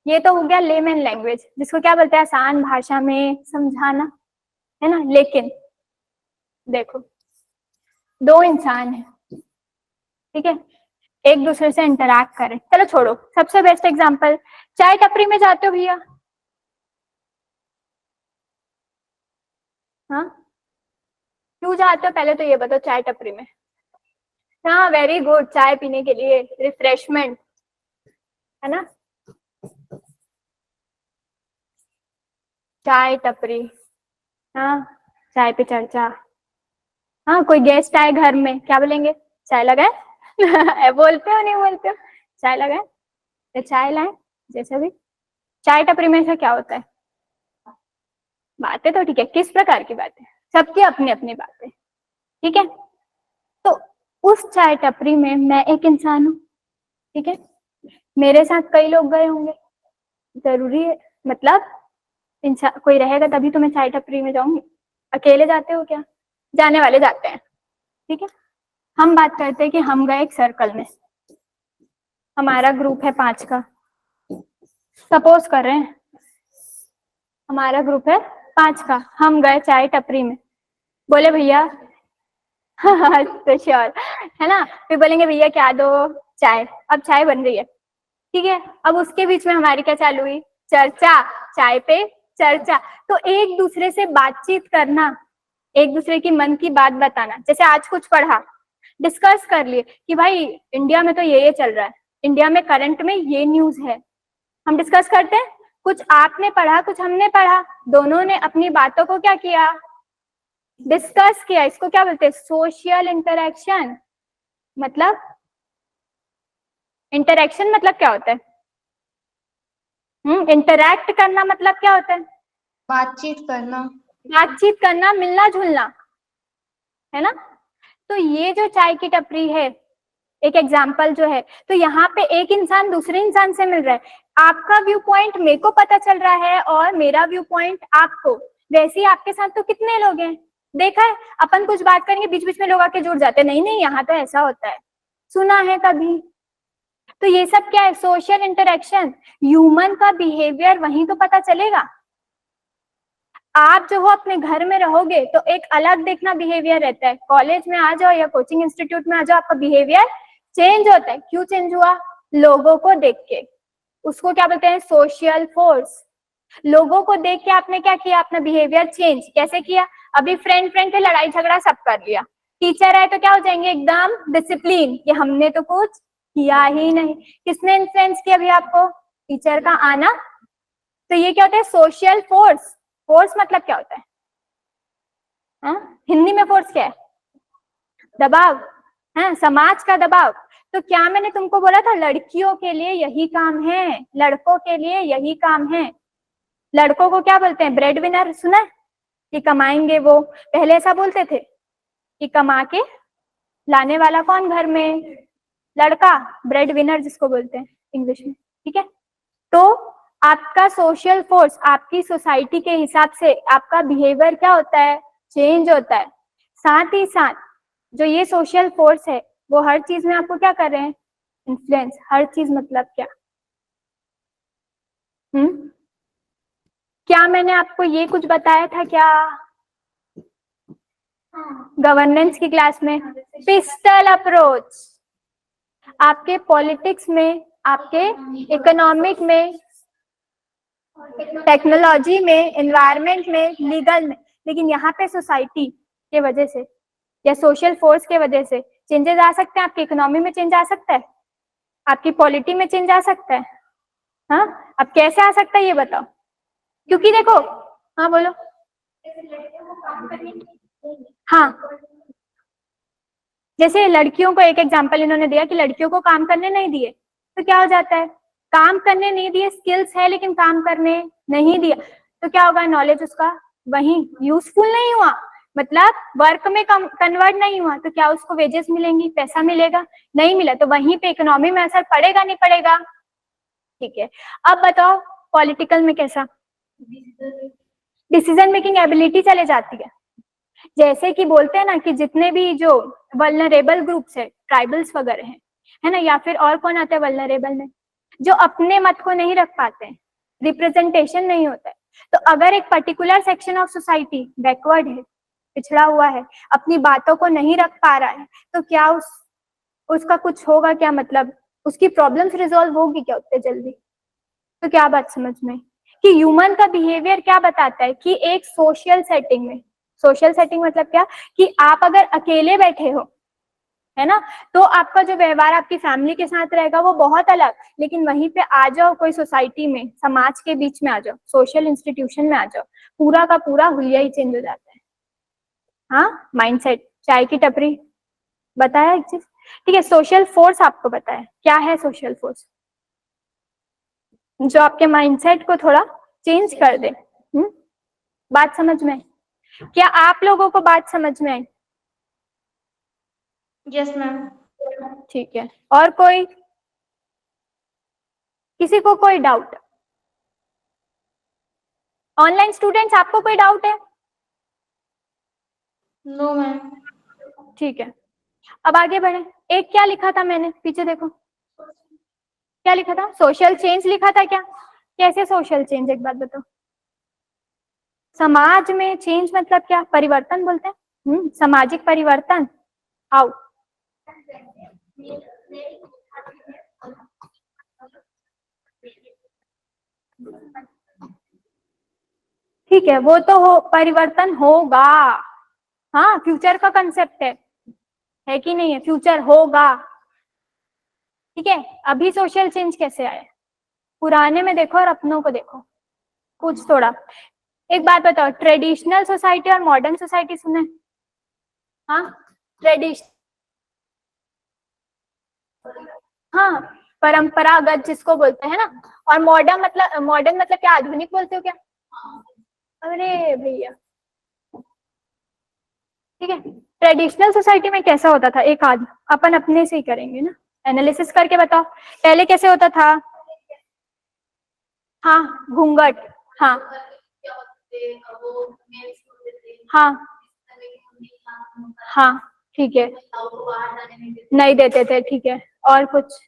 Speaker 1: ये तो हो गया लेमन लैंग्वेज, जिसको क्या बोलते हैं, आसान भाषा में समझाना, है ना? लेकिन देखो, दो इंसान है, ठीक है, एक दूसरे से इंटरैक्ट करें, चलो छोड़ो, सबसे बेस्ट एग्जांपल, चाय टपरी में जाते हो भैया? हाँ, क्यों जाते हो पहले तो ये बताओ चाय टपरी में? हाँ, वेरी गुड, चाय पीने के लिए, रिफ्रेशमेंट, है ना? चाय टपरी, हाँ, चाय पे चर्चा। हाँ, कोई गेस्ट आए घर में, क्या बोलेंगे? चाय लगाए? बोलते हो नहीं बोलते हो? चाय लगाए तो चाय लाए, जैसे भी। चाय टपरी में से क्या होता है? बातें तो ठीक है, किस प्रकार की बातें? सबकी अपनी अपनी बातें, ठीक है। तो उस चाय टपरी में मैं एक इंसान हूँ, ठीक है, मेरे साथ कई लोग गए होंगे, जरूरी है, मतलब इंसान कोई रहेगा तभी तो मैं चाय टपरी में जाऊंगी। अकेले जाते हो क्या? जाने वाले जाते हैं, ठीक है। हम बात करते हैं कि हम गए एक सर्कल में, हमारा ग्रुप है 5 का, सपोज कर रहे हैं हमारा ग्रुप है 5 का, हम गए चाय टपरी में, बोले भैया, तो श्योर, है ना? फिर बोलेंगे भैया क्या दो? चाय। अब चाय बन रही है, ठीक है, अब उसके बीच में हमारी क्या चालू हुई? चर्चा, चाय पे चर्चा। तो एक दूसरे से बातचीत करना, एक दूसरे की मन की बात बताना, जैसे आज कुछ पढ़ा, डिस्कस कर लिए कि भाई इंडिया में तो ये चल रहा है, इंडिया में करंट में ये न्यूज है, हम डिस्कस करते हैं, कुछ आपने पढ़ा कुछ हमने पढ़ा, दोनों ने अपनी बातों को क्या किया? डिस्कस किया। इसको क्या बोलते हैं? Social interaction. मतलब इंटरेक्शन मतलब क्या होता है? इंटरैक्ट करना मतलब क्या होता है?
Speaker 2: बातचीत करना।
Speaker 1: बातचीत करना, मिलना जुलना, है ना। तो ये जो चाय की टपरी है, एक एग्जाम्पल जो है, तो यहाँ पे एक इंसान दूसरे इंसान से मिल रहा है, आपका व्यू पॉइंट मेरे को पता चल रहा है और मेरा व्यू पॉइंट आपको। वैसे ही आपके साथ तो कितने लोग हैं, देखा है, अपन कुछ बात करेंगे बीच बीच में लोग आके जुड़ जाते हैं, नहीं नहीं यहाँ तो ऐसा होता है, सुना है कभी। तो ये सब क्या है? Social interaction. ह्यूमन का बिहेवियर वहीं तो पता चलेगा। आप जो हो अपने घर में रहोगे तो एक अलग देखना बिहेवियर रहता है, कॉलेज में आ जाओ या कोचिंग इंस्टीट्यूट में आ जाओ, आपका बिहेवियर चेंज होता है। क्यों चेंज हुआ? लोगों को देख के। उसको क्या बोलते हैं? Social force. लोगों को देख के आपने क्या किया? अपना बिहेवियर चेंज कैसे किया? अभी फ्रेंड फ्रेंड के लड़ाई झगड़ा सब कर लिया, टीचर आए तो क्या हो जाएंगे? एकदम डिसिप्लिन, कि हमने तो कुछ किया ही नहीं। किसने इन्फ्लुएंस किया अभी आपको? टीचर का आना। तो ये क्या होता है? Social force. फोर्स मतलब क्या होता है? हिंदी में फोर्स क्या है? दबाव, है, समाज का दबाव। तो क्या मैंने तुमको बोला था लड़कियों के लिए यही काम है, लड़कों के लिए यही काम है। लड़कों को क्या बोलते हैं? Bread winner. सुना है कि कमाएंगे वो, पहले ऐसा बोलते थे कि कमा के लाने वाला कौन घर में? लड़का, ब्रेड विनर जिसको बोलते हैं इंग्लिश में, ठीक है। तो आपका सोशल फोर्स, आपकी सोसाइटी के हिसाब से आपका बिहेवियर क्या होता है? चेंज होता है। साथ ही साथ जो ये सोशल फोर्स है वो हर चीज में आपको क्या कर रहे हैं? इन्फ्लुएंस। हर चीज मतलब क्या? क्या मैंने आपको ये कुछ बताया था क्या गवर्नेंस की क्लास में? Pistol approach. आपके पॉलिटिक्स में, आपके इकोनॉमिक में, टेक्नोलॉजी में, एनवायरनमेंट में, लीगल में। लेकिन यहाँ पे सोसाइटी के वजह से या सोशल फोर्स के वजह से चेंजेस आ सकते हैं। आपकी इकोनॉमी में चेंज आ सकता है, आपकी पॉलिटी में चेंज आ सकता है। हाँ, अब कैसे आ सकता है ये बताओ? क्योंकि देखो, हाँ बोलो। हाँ, जैसे लड़कियों को एक एग्जांपल इन्होंने दिया कि लड़कियों को काम करने नहीं दिए, तो क्या हो जाता है? काम करने नहीं दिए, स्किल्स है लेकिन काम करने नहीं दिया, तो क्या होगा? नॉलेज उसका वहीं यूजफुल नहीं हुआ, मतलब वर्क में कन्वर्ट नहीं हुआ। तो क्या उसको वेजेस मिलेंगी, पैसा मिलेगा? नहीं मिला। तो वहीं पे इकोनॉमी में असर पड़ेगा नहीं पड़ेगा? ठीक है। अब बताओ पॉलिटिकल में कैसा? डिसीजन मेकिंग एबिलिटी चले जाती है। जैसे कि बोलते हैं ना कि जितने भी जो वल्नरेबल ग्रुप्स है, ट्राइबल्स वगैरह हैं, है ना, या फिर और कौन आता है वल्नरेबल में? जो अपने मत को नहीं रख पाते हैं, रिप्रेजेंटेशन नहीं होता है। तो अगर एक particular section of society backward है, पिछड़ा हुआ है, अपनी बातों को नहीं रख पा रहा है, तो क्या उसका कुछ होगा क्या? मतलब उसकी प्रॉब्लम्स रिजॉल्व होगी क्या उतने जल्दी? तो क्या बात समझ में कि ह्यूमन का बिहेवियर क्या बताता है कि एक सोशल सेटिंग में, सोशल सेटिंग मतलब क्या कि आप अगर अकेले बैठे हो, है ना, तो आपका जो व्यवहार आपकी फैमिली के साथ रहेगा वो बहुत अलग। लेकिन वहीं पे आ जाओ कोई सोसाइटी में, समाज के बीच में आ जाओ, सोशल इंस्टीट्यूशन में आ जाओ, पूरा का पूरा हुलिया ही चेंज हो जाता है। हाँ, माइंडसेट। चाय की टपरी बताया एक चीज, ठीक है। सोशल फोर्स आपको बताया क्या है? सोशल फोर्स जो आपके माइंडसेट को थोड़ा चेंज कर दे। बात समझ में? क्या आप लोगों को बात समझ में आई?
Speaker 2: Yes ma'am.
Speaker 1: ठीक है। और कोई, किसी को कोई डाउट? ऑनलाइन स्टूडेंट्स आपको कोई डाउट है?
Speaker 2: No ma'am.
Speaker 1: ठीक है, अब आगे बढ़े। एक क्या लिखा था मैंने, पीछे देखो, क्या लिखा था? सोशल चेंज लिखा था क्या? कैसे सोशल चेंज, एक बात बताओ। समाज में चेंज मतलब क्या? परिवर्तन बोलते हैं। सामाजिक परिवर्तन। हाउ? ठीक है, वो तो हो, परिवर्तन होगा। हाँ, फ्यूचर का कंसेप्ट है कि नहीं है? फ्यूचर होगा, ठीक है। अभी सोशल चेंज कैसे आया? पुराने में देखो और अपनों को देखो कुछ थोड़ा। एक बात बताओ, ट्रेडिशनल सोसाइटी और मॉडर्न सोसाइटी सुने? हाँ, ट्रेडिशन, हाँ, परंपरागत जिसको बोलते हैं ना, और मॉडर्न मतलब क्या, आधुनिक बोलते हो क्या? अरे भैया, ठीक है। ट्रेडिशनल सोसाइटी में कैसा होता था, एक आध अपन अपने से ही करेंगे ना, एनालिसिस करके बताओ पहले कैसे होता था। हाँ, घूंघट, हाँ हाँ हाँ, ठीक है, नहीं देते थे, ठीक है, और कुछ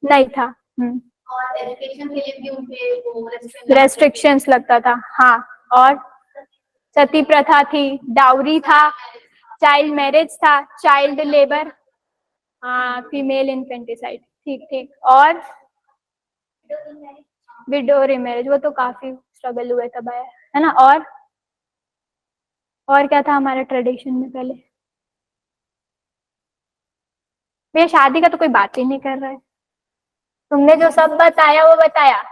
Speaker 1: नहीं था। रेस्ट्रिक्शंस लगता था, हाँ, और सती प्रथा थी, डाउरी था, चाइल्ड मैरिज था, चाइल्ड लेबर, हाँ, फीमेल इन्फेंटिसाइड, ठीक ठीक, और विडो रीमैरिज, वो तो काफी स्ट्रगल हुए तब आया है ना। और क्या था हमारे ट्रेडिशन में पहले? भैया शादी का तो कोई बात ही नहीं कर रहा है, तुमने जो सब बताया वो बताया।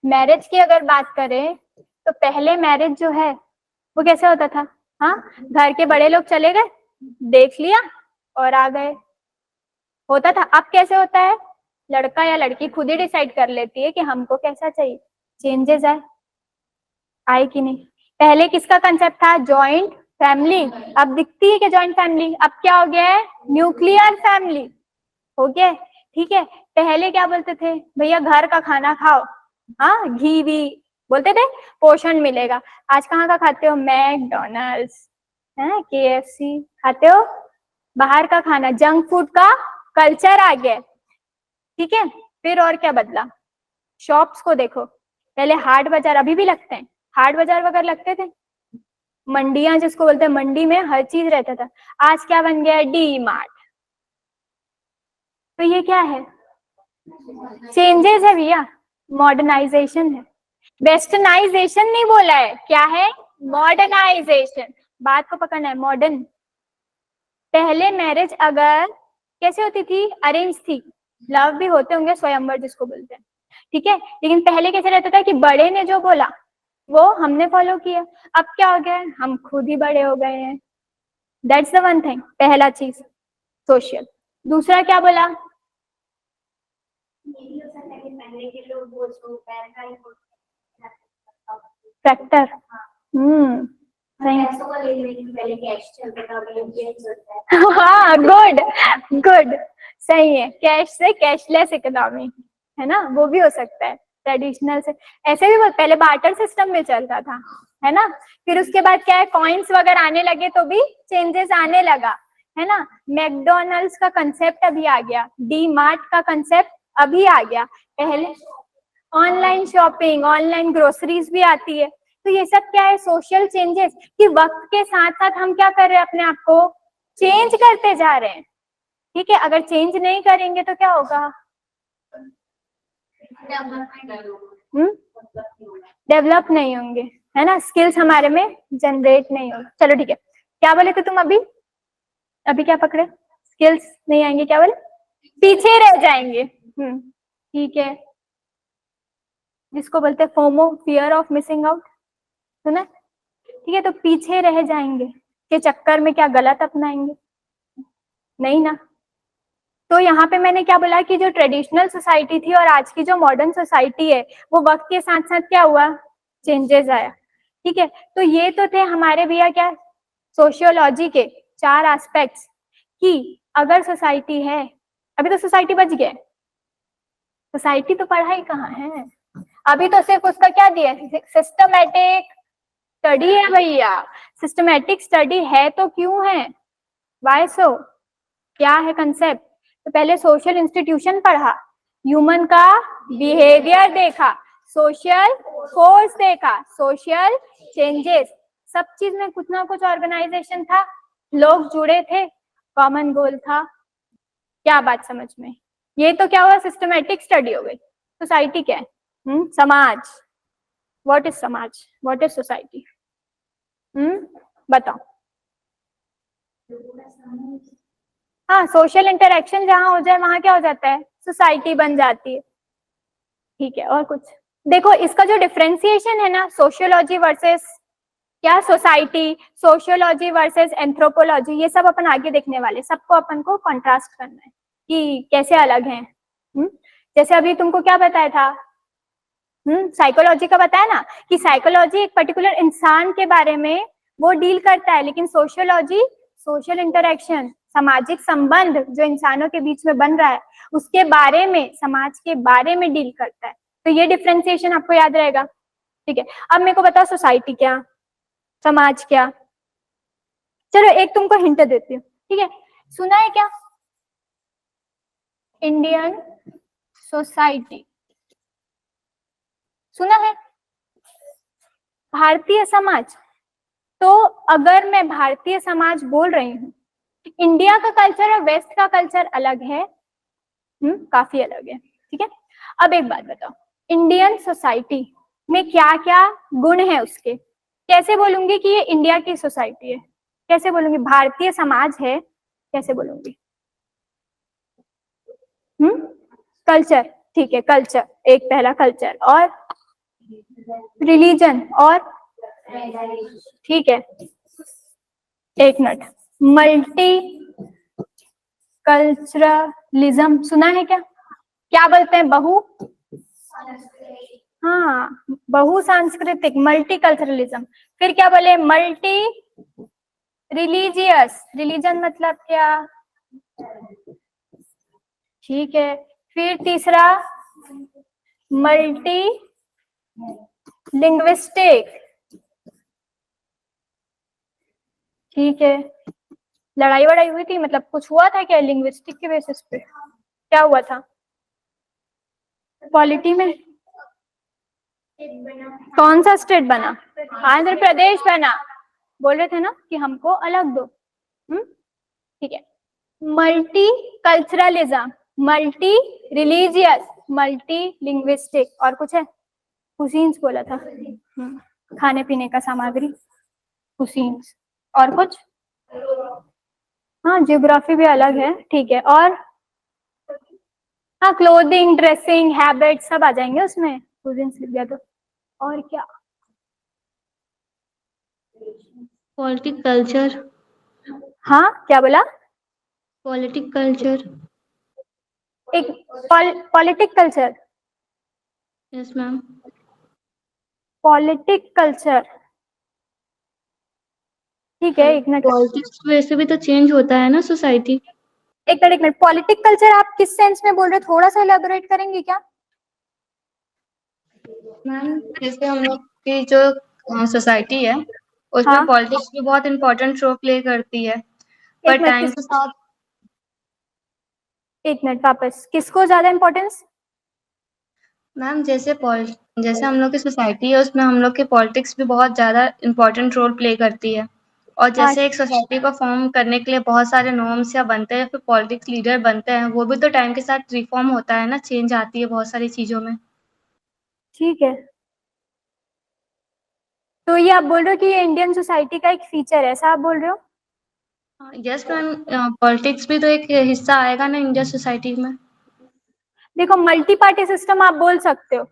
Speaker 1: मैरिज की अगर बात करें तो पहले मैरिज जो है वो कैसे होता था? हाँ, घर के बड़े लोग चले गए, देख लिया और आ गए, होता था। अब कैसे होता है? लड़का या लड़की खुद ही डिसाइड कर लेती है कि हमको कैसा चाहिए, चेंजेस आए कि नहीं। पहले किसका कंसेप्ट था? जॉइंट फैमिली, अब दिखती है कि जॉइंट फैमिली, अब क्या हो गया है? न्यूक्लियर फैमिली हो गया, ठीक है। पहले क्या बोलते थे? भैया घर का खाना खाओ, हाँ, घी वी बोलते थे, पोषण मिलेगा। आज कहाँ का खाते हो? मैकडोनल्ड्स है, KFC खाते हो, बाहर का खाना, जंक फूड का कल्चर आ गया, ठीक है। फिर और क्या बदला? शॉप्स को देखो, पहले हाट बाजार, अभी भी लगते हैं, हाट बाजार वगैरह लगते थे, मंडियां जिसको बोलते हैं, मंडी में हर चीज रहता था। आज क्या बन गया? D mart. तो ये क्या है? चेंजेस है भैया, मॉडर्नाइजेशन है, वेस्टर्नाइजेशन नहीं बोला है, क्या है? मॉडर्नाइजेशन। बात को पकड़ना है, मॉडर्न। पहले मैरिज अगर कैसे होती थी? अरेंज थी, लव भी होते होंगे, स्वयंवर जिसको बोलते हैं, ठीक है। लेकिन पहले कैसे रहता था कि बड़े ने जो बोला वो हमने फॉलो किया। अब क्या हो गया है? हम खुद ही बड़े हो गए हैं, दैट्स द वन थिंग, पहला चीज सोशल। दूसरा क्या बोला? फैक्टर, हाँ, गुड गुड, सही है, कैश से कैशलेस इकोनॉमी है ना, वो भी हो सकता है। ट्रेडिशनल से ऐसे भी पहले बार्टर सिस्टम में चलता था, है ना। फिर उसके बाद क्या है? कॉइन्स वगैरह आने लगे तो भी चेंजेस आने लगा, है ना। मैकडोनल्ड्स का कंसेप्ट अभी आ गया, डी मार्ट का कंसेप्ट अभी आ गया। पहले ऑनलाइन शॉपिंग, ऑनलाइन ग्रोसरीज भी आती है। तो ये सब क्या है? सोशल चेंजेस, कि वक्त के साथ साथ हम क्या कर रहे हैं? अपने आप को चेंज करते जा रहे हैं, ठीक है। अगर चेंज नहीं करेंगे तो क्या होगा? डेवलप नहीं होंगे, है ना, स्किल्स हमारे में जनरेट नहीं होंगे। चलो ठीक है, क्या बोले थे तुम? अभी अभी क्या पकड़े? स्किल्स नहीं आएंगे, क्या बोले? पीछे रह जाएंगे, ठीक है, जिसको बोलते हैं FOMO, fear of missing out, सुना? ठीक है, तो पीछे रह जाएंगे के चक्कर में क्या गलत अपनाएंगे? नहीं ना। तो यहाँ पे मैंने क्या बोला कि जो ट्रेडिशनल सोसाइटी थी और आज की जो मॉडर्न सोसाइटी है, वो वक्त के साथ साथ क्या हुआ? चेंजेस आया, ठीक है। तो ये तो थे हमारे भैया क्या, सोशियोलॉजी के 4 एस्पेक्ट्स, कि अगर सोसाइटी है, अभी तो सोसाइटी बच गया, सोसाइटी तो पढ़ाई कहाँ है, अभी तो सिर्फ उसका क्या दिया? सिस्टमैटिक स्टडी है भैया। सिस्टमैटिक स्टडी है तो क्यों है? वाई सो? क्या है कंसेप्ट? तो पहले सोशल इंस्टीट्यूशन पढ़ा, ह्यूमन का बिहेवियर देखा, सोशल फोर्स देखा, सोशल चेंजेस, सब चीज में कुछ ना कुछ ऑर्गेनाइजेशन था, लोग जुड़े थे, कॉमन गोल था। क्या बात समझ में? ये तो क्या हुआ? सिस्टमैटिक स्टडी हो गई। सोसाइटी क्या है? समाज। व्हाट इज समाज? What is society? बताओ। हाँ, सोशल इंटरेक्शन जहाँ हो जाए वहां क्या हो जाता है? सोसाइटी बन जाती है, ठीक है। और कुछ देखो, इसका जो डिफरेंशिएशन है ना, सोशियोलॉजी वर्सेस क्या, सोसाइटी, सोशियोलॉजी वर्सेस एंथ्रोपोलॉजी, ये सब अपन आगे देखने वाले, सबको अपन को कॉन्ट्रास्ट करना है, कि कैसे अलग हैं। जैसे अभी तुमको क्या बताया था, साइकोलॉजी का बताया ना कि साइकोलॉजी एक पर्टिकुलर इंसान के बारे में वो डील करता है, लेकिन सोशियोलॉजी सोशल इंटरेक्शन, सामाजिक संबंध जो इंसानों के बीच में बन रहा है उसके बारे में, समाज के बारे में डील करता है। तो ये डिफ्रेंसिएशन आपको याद रहेगा। ठीक है, अब मेरे को बताओ सोसाइटी क्या, समाज क्या। चलो एक तुमको हिंट देती हूँ, ठीक है, सुना है क्या इंडियन सोसाइटी, सुना है? भारतीय समाज। तो अगर मैं भारतीय समाज बोल रही हूँ, इंडिया का कल्चर और वेस्ट का कल्चर अलग है, काफी अलग है। ठीक है, अब एक बात बताओ, इंडियन सोसाइटी में क्या क्या गुण है उसके, कैसे बोलूंगी कि ये इंडिया की सोसाइटी है, कैसे बोलूंगी? भारतीय समाज है, कैसे बोलूंगी? कल्चर, ठीक है, कल्चर एक पहला, कल्चर और रिलीजन और, ठीक है, एक मिनट, मल्टी कल्चरलिज्म सुना है क्या? क्या बोलते हैं, हाँ, बहु सांस्कृतिक, मल्टी कल्चरलिज्म। फिर क्या बोले, मल्टी रिलीजियस, रिलीजन मतलब क्या? ठीक है, फिर तीसरा मल्टी लिंग्विस्टिक, ठीक है। लड़ाई वड़ाई हुई थी, मतलब कुछ हुआ था क्या लिंग्विस्टिक के बेसिस पे? क्या हुआ था पॉलिटी में? कौन सा स्टेट बना? आंध्र प्रदेश बना। बोल रहे थे ना कि हमको अलग दो। ठीक है, multi culturalism, multi religious, multi linguistic, और कुछ है? कुसीन्स बोला था, खाने पीने का सामग्री, कुसीन्स। और कुछ? हाँ, जियोग्राफी भी अलग है, ठीक है। और हाँ, क्लोथिंग, ड्रेसिंग, हैबिट सब आ जाएंगे उसमें, कुजीन्स लिख दिया तो। और क्या?
Speaker 2: Politic culture.
Speaker 1: हाँ, क्या बोला?
Speaker 2: Politic culture.
Speaker 1: एक politic culture,
Speaker 2: yes ma'am.
Speaker 1: Politic culture, ठीक है, एक मिनट,
Speaker 2: पॉलिटिक्स की वजह से भी तो चेंज होता है ना सोसाइटी।
Speaker 1: एक मिनट, एक मिनट। पॉलिटिक कल्चर आप किस सेंस में बोल रहे हो, थोड़ा सा एलेबोरेट करेंगे क्या?
Speaker 2: मैम जैसे हम लोग की जो सोसाइटी है उसमें
Speaker 1: हाँ,
Speaker 2: पॉलिटिक्स भी बहुत इम्पोर्टेंट रोल प्ले करती है, पर
Speaker 1: एक मिनट,
Speaker 2: टाइम के साथ
Speaker 1: एक मिनट वापस, किसको ज्यादा इम्पोर्टेंस?
Speaker 2: मैम जैसे हम लोग की सोसाइटी है उसमें हम लोग की पॉलिटिक्स भी बहुत ज़्यादा इम्पोर्टेंट रोल प्ले करती है। और जैसे एक सोसाइटी को फॉर्म करने के लिए बहुत सारे नॉर्म्स या बनते हैं, फिर पॉलिटिक्स लीडर बनते हैं, वो भी तो टाइम के साथ रिफॉर्म होता है ना, चेंज आती है बहुत सारी चीज़ों में।
Speaker 1: ठीक है, तो ये आप बोल रहे हो कि ये इंडियन सोसाइटी का एक फीचर है, ऐसा आप बोल रहे हो?
Speaker 2: यस मैम, पॉलिटिक्स भी तो एक हिस्सा आएगा ना इंडियन सोसाइटी में।
Speaker 1: देखो, मल्टी पार्टी सिस्टम आप बोल सकते हो,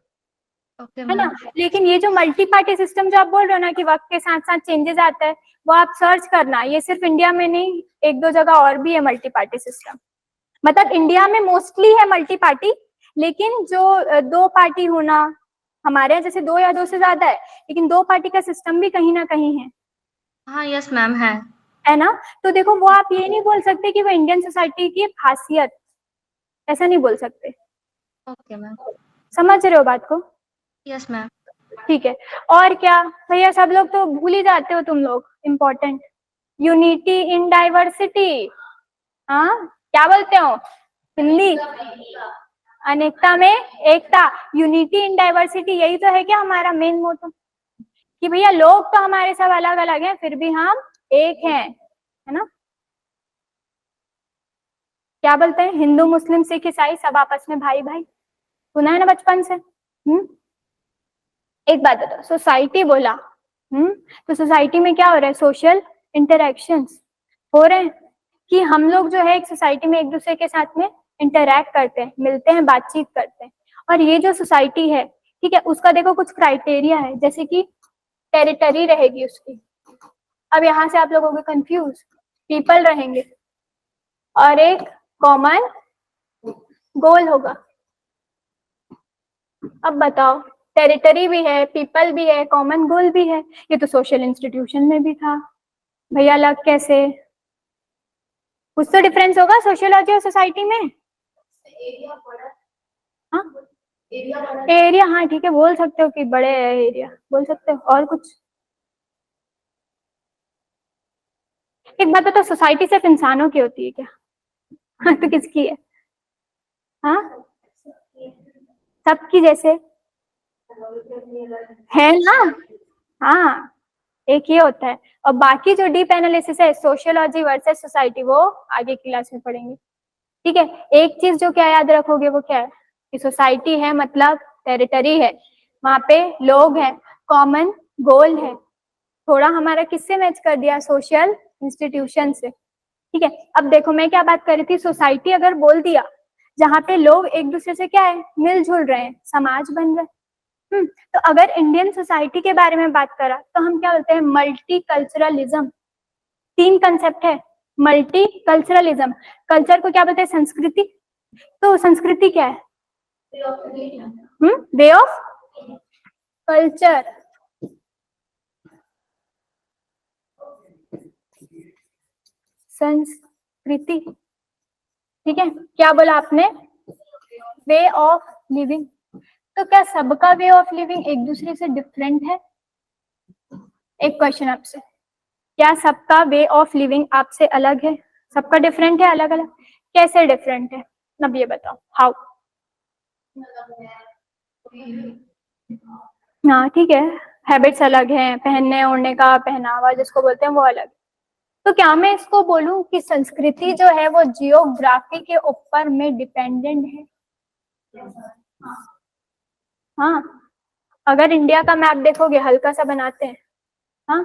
Speaker 2: ओके
Speaker 1: है ना,
Speaker 2: मैम।
Speaker 1: लेकिन ये जो मल्टी पार्टी सिस्टम जो आप बोल रहे हो ना कि वक्त के साथ साथ चेंजेस आता है, वो आप सर्च करना, ये सिर्फ इंडिया में नहीं, एक दो जगह और भी है मल्टी पार्टी सिस्टम। मतलब इंडिया में मोस्टली है मल्टी पार्टी, लेकिन जो दो पार्टी होना, हमारे यहाँ जैसे दो या दो से ज्यादा है, लेकिन दो पार्टी का सिस्टम भी कहीं ना कहीं
Speaker 2: हाँ यस मैम है।
Speaker 1: है ना। तो देखो, वो आप ये नहीं बोल सकते कि वो इंडियन सोसाइटी की खासियत, ऐसा नहीं बोल सकते।
Speaker 2: Okay ma'am.
Speaker 1: समझ रहे हो बात को?
Speaker 2: Yes ma'am.
Speaker 1: ठीक है, और क्या भैया, सब लोग तो भूल ही जाते हो तुम लोग, इम्पोर्टेंट, यूनिटी इन डाइवर्सिटी। हाँ, क्या बोलते हो हिंदी? अनेकता में एकता, यूनिटी इन डाइवर्सिटी, यही तो है क्या हमारा मेन मोटो, कि भैया लोग तो हमारे सब अलग अलग हैं, फिर भी हम एक हैं, है ना। क्या बोलते हैं, हिंदू मुस्लिम सिख ईसाई सब आपस में भाई भाई, सुना है ना बचपन से। एक बात बताओ, सोसाइटी बोला, तो सोसाइटी में क्या हो रहा है, सोशल इंटरेक्शंस हो रहे हैं, कि हम लोग जो है एक सोसाइटी में एक दूसरे के साथ में इंटरैक्ट करते हैं, मिलते हैं, बातचीत करते हैं। और ये जो सोसाइटी है, ठीक है, उसका देखो कुछ क्राइटेरिया है, जैसे कि टेरिटरी रहेगी उसकी, अब यहाँ से आप लोग होंगे कंफ्यूज, पीपल रहेंगे, और एक कॉमन गोल होगा। अब बताओ, टेरिटरी भी है, पीपल भी है, कॉमन गोल भी है, ये तो सोशल इंस्टीट्यूशन में भी था भैया, अलग कैसे? कुछ तो डिफरेंस होगा सोशियोलॉजी और सोसाइटी में। हाँ एरिया, हाँ ठीक है, बोल सकते हो कि बड़े है एरिया, बोल सकते हो। और कुछ? एक बात बताओ, सोसाइटी सिर्फ इंसानों की होती है क्या? हाँ तो किसकी है? हाँ सबकी जैसे है ना। हाँ एक ये होता है, और बाकी जो डीप एनालिसिस है सोशियोलॉजी वर्सेस सोसाइटी, वो आगे क्लास में पढ़ेंगे। ठीक है, एक चीज जो क्या याद रखोगे वो क्या है, कि सोसाइटी है मतलब टेरिटरी है, वहां पे लोग हैं, कॉमन गोल है। थोड़ा हमारा किससे मैच कर दिया, सोशल इंस्टीट्यूशन से। ठीक है, अब देखो मैं क्या बात कर रही थी, सोसाइटी अगर बोल दिया जहाँ पे लोग एक दूसरे से क्या है, मिलजुल रहे हैं, समाज बन रहे हैं। तो अगर इंडियन सोसाइटी के बारे में बात करा तो हम क्या बोलते हैं, मल्टी कल्चरलिज्म। तीन कंसेप्ट है, मल्टी कल्चरलिज्म। कल्चर को क्या बोलते हैं, संस्कृति। तो संस्कृति क्या है, वे ऑफ कल्चर। संस्कृति, ठीक है, क्या बोला आपने, वे ऑफ लिविंग। तो क्या सबका वे ऑफ लिविंग एक दूसरे से डिफरेंट है? एक क्वेश्चन आपसे, क्या सबका वे ऑफ लिविंग आपसे अलग है? सबका डिफरेंट है, अलग अलग, कैसे डिफरेंट है? अब ये बताओ हाउ। हाँ ठीक है, हैबिट्स अलग हैं, पहनने ओढ़ने का पहनावा जिसको बोलते हैं वो अलग। तो क्या मैं इसको बोलूं कि संस्कृति जो है वो जियोग्राफी के ऊपर में डिपेंडेंट है? हाँ, अगर इंडिया का मैप देखोगे, हल्का सा बनाते हैं, हाँ,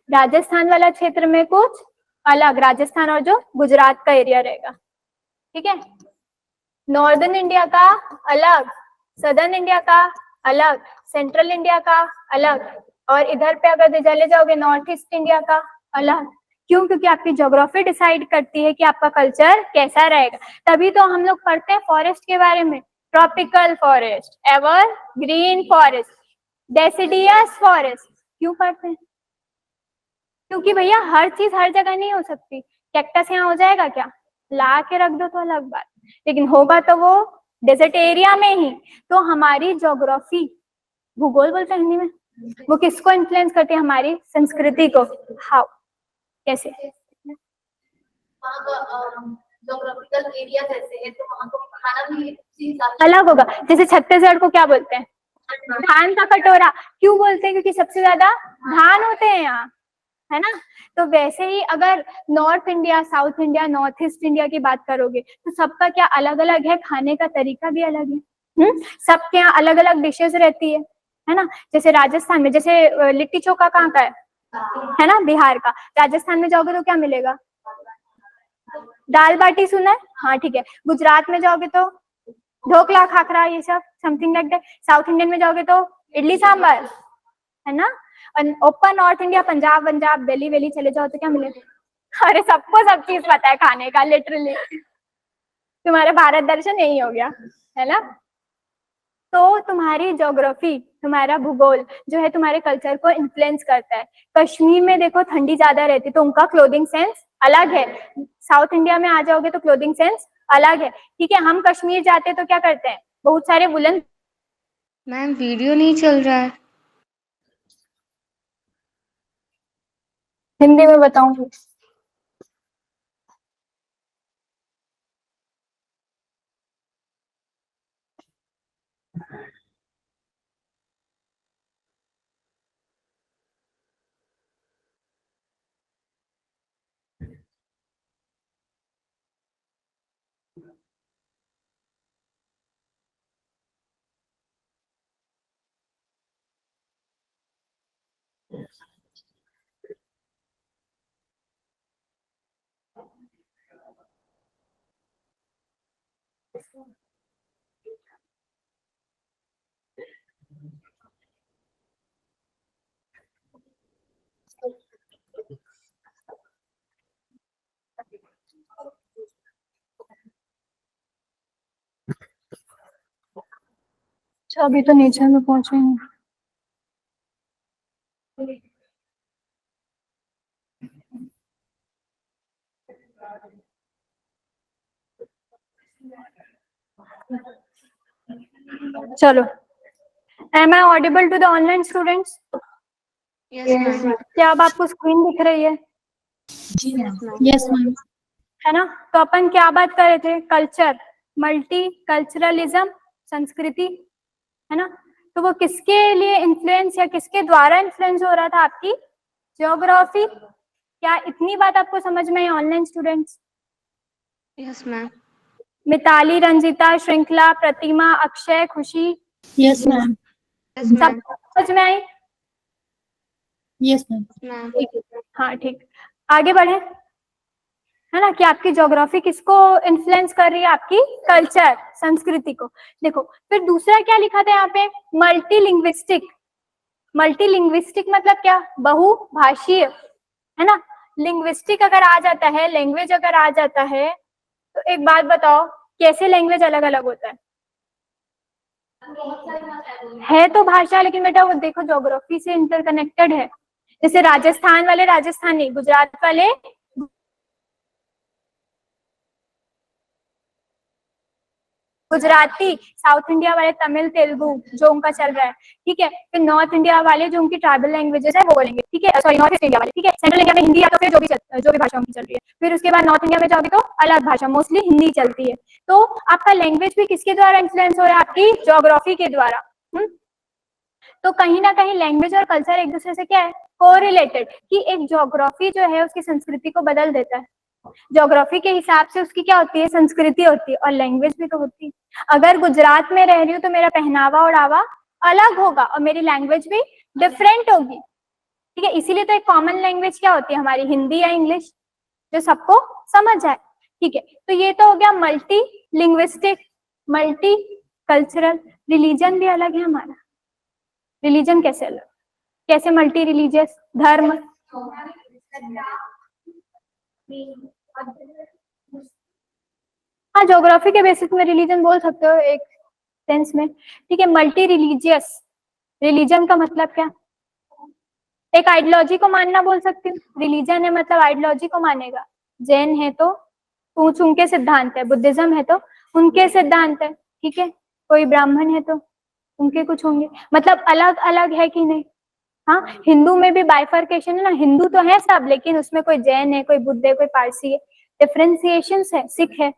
Speaker 1: राजस्थान वाला क्षेत्र में कुछ अलग, राजस्थान और जो गुजरात का एरिया रहेगा, ठीक है, नॉर्दर्न इंडिया का अलग, सदर्न इंडिया का अलग, सेंट्रल इंडिया का अलग, और इधर पे अगर चले जाओगे नॉर्थ ईस्ट इंडिया का अलग। क्यों? क्योंकि आपकी ज्योग्राफी डिसाइड करती है कि आपका कल्चर कैसा रहेगा। तभी तो हम लोग पढ़ते हैं फॉरेस्ट के बारे में, tropical forest, ever green forest, deciduous forest. क्यों पढ़ते हैं? क्योंकि भैया हर चीज हर जगह नहीं हो सकती। कैक्टस यहाँ हो जाएगा क्या? ला के रख दो तो अलग बात, लेकिन होगा तो वो डेजर्ट एरिया में ही। तो हमारी ज्योग्राफी, भूगोल बोलते हैं हिंदी में, वो किसको इन्फ्लुएंस करती है, हमारी संस्कृति को। हाउ, कैसे? ज्योग्राफिकल एरिया जैसे है तो वहां को खाना भी अलग होगा। जैसे छत्तीसगढ़ को क्या बोलते हैं, धान का कटोरा। क्यों बोलते हैं? क्योंकि सबसे ज्यादा धान होते हैं यहाँ, है ना। तो वैसे ही अगर north India, south India, north east India की बात करोगे तो सबका क्या अलग अलग है, खाने का तरीका भी अलग है। सबके यहाँ अलग अलग डिशेस रहती है ना। जैसे राजस्थान में, जैसे लिट्टी चोखा कहाँ का है ना, बिहार का। राजस्थान में जाओगे तो क्या मिलेगा, दाल बाटी, सुना है? हाँ ठीक है। गुजरात में जाओगे तो ढोकला, खाखरा, ये सब something like that. South Indian में जाओगे तो इडली सांभर, है ना। Open north India, Punjab Punjab, Delhi valley चले जाओ तो क्या मिलेगा? अरे सबको सब चीज पता है खाने का, लिटरली तुम्हारा भारत दर्शन यही हो गया, है ना। तो तुम्हारी ज्योग्राफी, तुम्हारा भूगोल जो है तुम्हारे कल्चर को इन्फ्लुएंस करता है। कश्मीर में देखो ठंडी ज्यादा रहती तो उनका क्लोथिंग सेंस अलग है। साउथ इंडिया में आ जाओगे तो क्लोथिंग सेंस अलग है। ठीक है, हम कश्मीर जाते तो क्या करते हैं, बहुत सारे वुलन।
Speaker 2: मैम वीडियो नहीं चल रहा है।
Speaker 1: हिंदी में बताऊंगी। अभी तो नेचर में पहुंचे हैं। चलो, am I audible to the online students?
Speaker 2: Yes ma'am.
Speaker 1: क्या अब आपको स्क्रीन दिख रही है?
Speaker 4: Yes ma'am.
Speaker 1: है ना? तो अपन क्या बात कर रहे थे? कल्चर, मल्टी कल्चरलिज्म, संस्कृति, है ना? तो वो किसके लिए इन्फ्लुएंस या किसके द्वारा इन्फ्लुएंस हो रहा था? आपकी ज्योग्राफी। क्या इतनी बात आपको समझ में आई online students?
Speaker 2: Yes ma'am.
Speaker 1: Mitali, Ranjita, Shrinkhala, Pratima, Akshay, Khushi,
Speaker 4: yes ma'am.
Speaker 2: Yes
Speaker 1: सब
Speaker 2: मैम।
Speaker 1: समझ में आई?
Speaker 4: Yes ma'am.
Speaker 2: मैम।
Speaker 1: हाँ ठीक, आगे बढ़े। है ना कि आपकी ज्योग्राफी किसको इन्फ्लुएंस कर रही है? आपकी कल्चर, संस्कृति को। देखो फिर दूसरा क्या लिखा था यहाँ पे? मल्टीलिंग्विस्टिक। मल्टीलिंग्विस्टिक मतलब क्या? बहुभाषीय, है ना? लिंग्विस्टिक अगर आ जाता है, लैंग्वेज अगर आ जाता है, तो एक बात बताओ, कैसे लैंग्वेज अलग अलग होता है तो भाषा, लेकिन बेटा वो देखो ज्योग्राफी से इंटरकनेक्टेड है। जैसे राजस्थान वाले राजस्थानी, गुजरात वाले गुजराती, साउथ इंडिया वाले तमिल, तेलुगु जो उनका चल रहा है, ठीक है। फिर नॉर्थ इंडिया वाले जो उनकी ट्राइबल लैंग्वेजेस है वो बोलेंगे, ठीक है। सॉरी, नॉर्थ ईस्ट इंडिया वाले, ठीक है। सेंट्रल इंडिया में हिंदी या तो फिर जो भी भाषा उनकी चल रही है। फिर उसके बाद नॉर्थ इंडिया में जाओगे तो अलग भाषा, मोस्टली हिंदी चलती है। तो आपका लैंग्वेज भी किसके द्वारा इन्फ्लुएंस हो रहा है? आपकी ज्योग्राफी के द्वारा। तो कहीं ना कहीं लैंग्वेज और कल्चर एक दूसरे से क्या है? कोरिलेटेड, कि एक ज्योग्राफी जो है उसकी संस्कृति को बदल देता है। ज्योग्राफी के हिसाब से उसकी क्या होती है? संस्कृति होती है, और लैंग्वेज भी तो होती है। अगर गुजरात में रह रही हूँ तो मेरा पहनावा ओढ़ावा अलग होगा और मेरी लैंग्वेज भी डिफरेंट होगी, ठीक है। इसीलिए तो एक कॉमन लैंग्वेज क्या होती है हमारी? हिंदी या इंग्लिश, जो सबको समझ आए, ठीक है। तो ये तो हो गया multi linguistic, multi cultural. Religion भी अलग है हमारा। रिलीजन कैसे अलग? कैसे मल्टी रिलीजियस? धर्म, हाँ ज्योग्राफी के बेसिस में रिलीजन बोल सकते हो एक सेंस में, ठीक है। मल्टी रिलीजियस, रिलीजन का मतलब क्या? एक आइडियोलॉजी को मानना बोल सकती हूँ। रिलीजन है मतलब आइडियोलॉजी को मानेगा। जैन है तो कुछ उनके सिद्धांत है, बुद्धिज्म है तो उनके सिद्धांत है, ठीक है। कोई ब्राह्मण है तो उनके कुछ होंगे, मतलब अलग अलग है कि नहीं? हाँ, हिंदू में भी बाइफर्केशन है ना, हिंदू तो है सब, लेकिन उसमें कोई जैन है, कोई बुद्ध है, कोई पारसी है, डिफरेंशिएशन है, सिख है,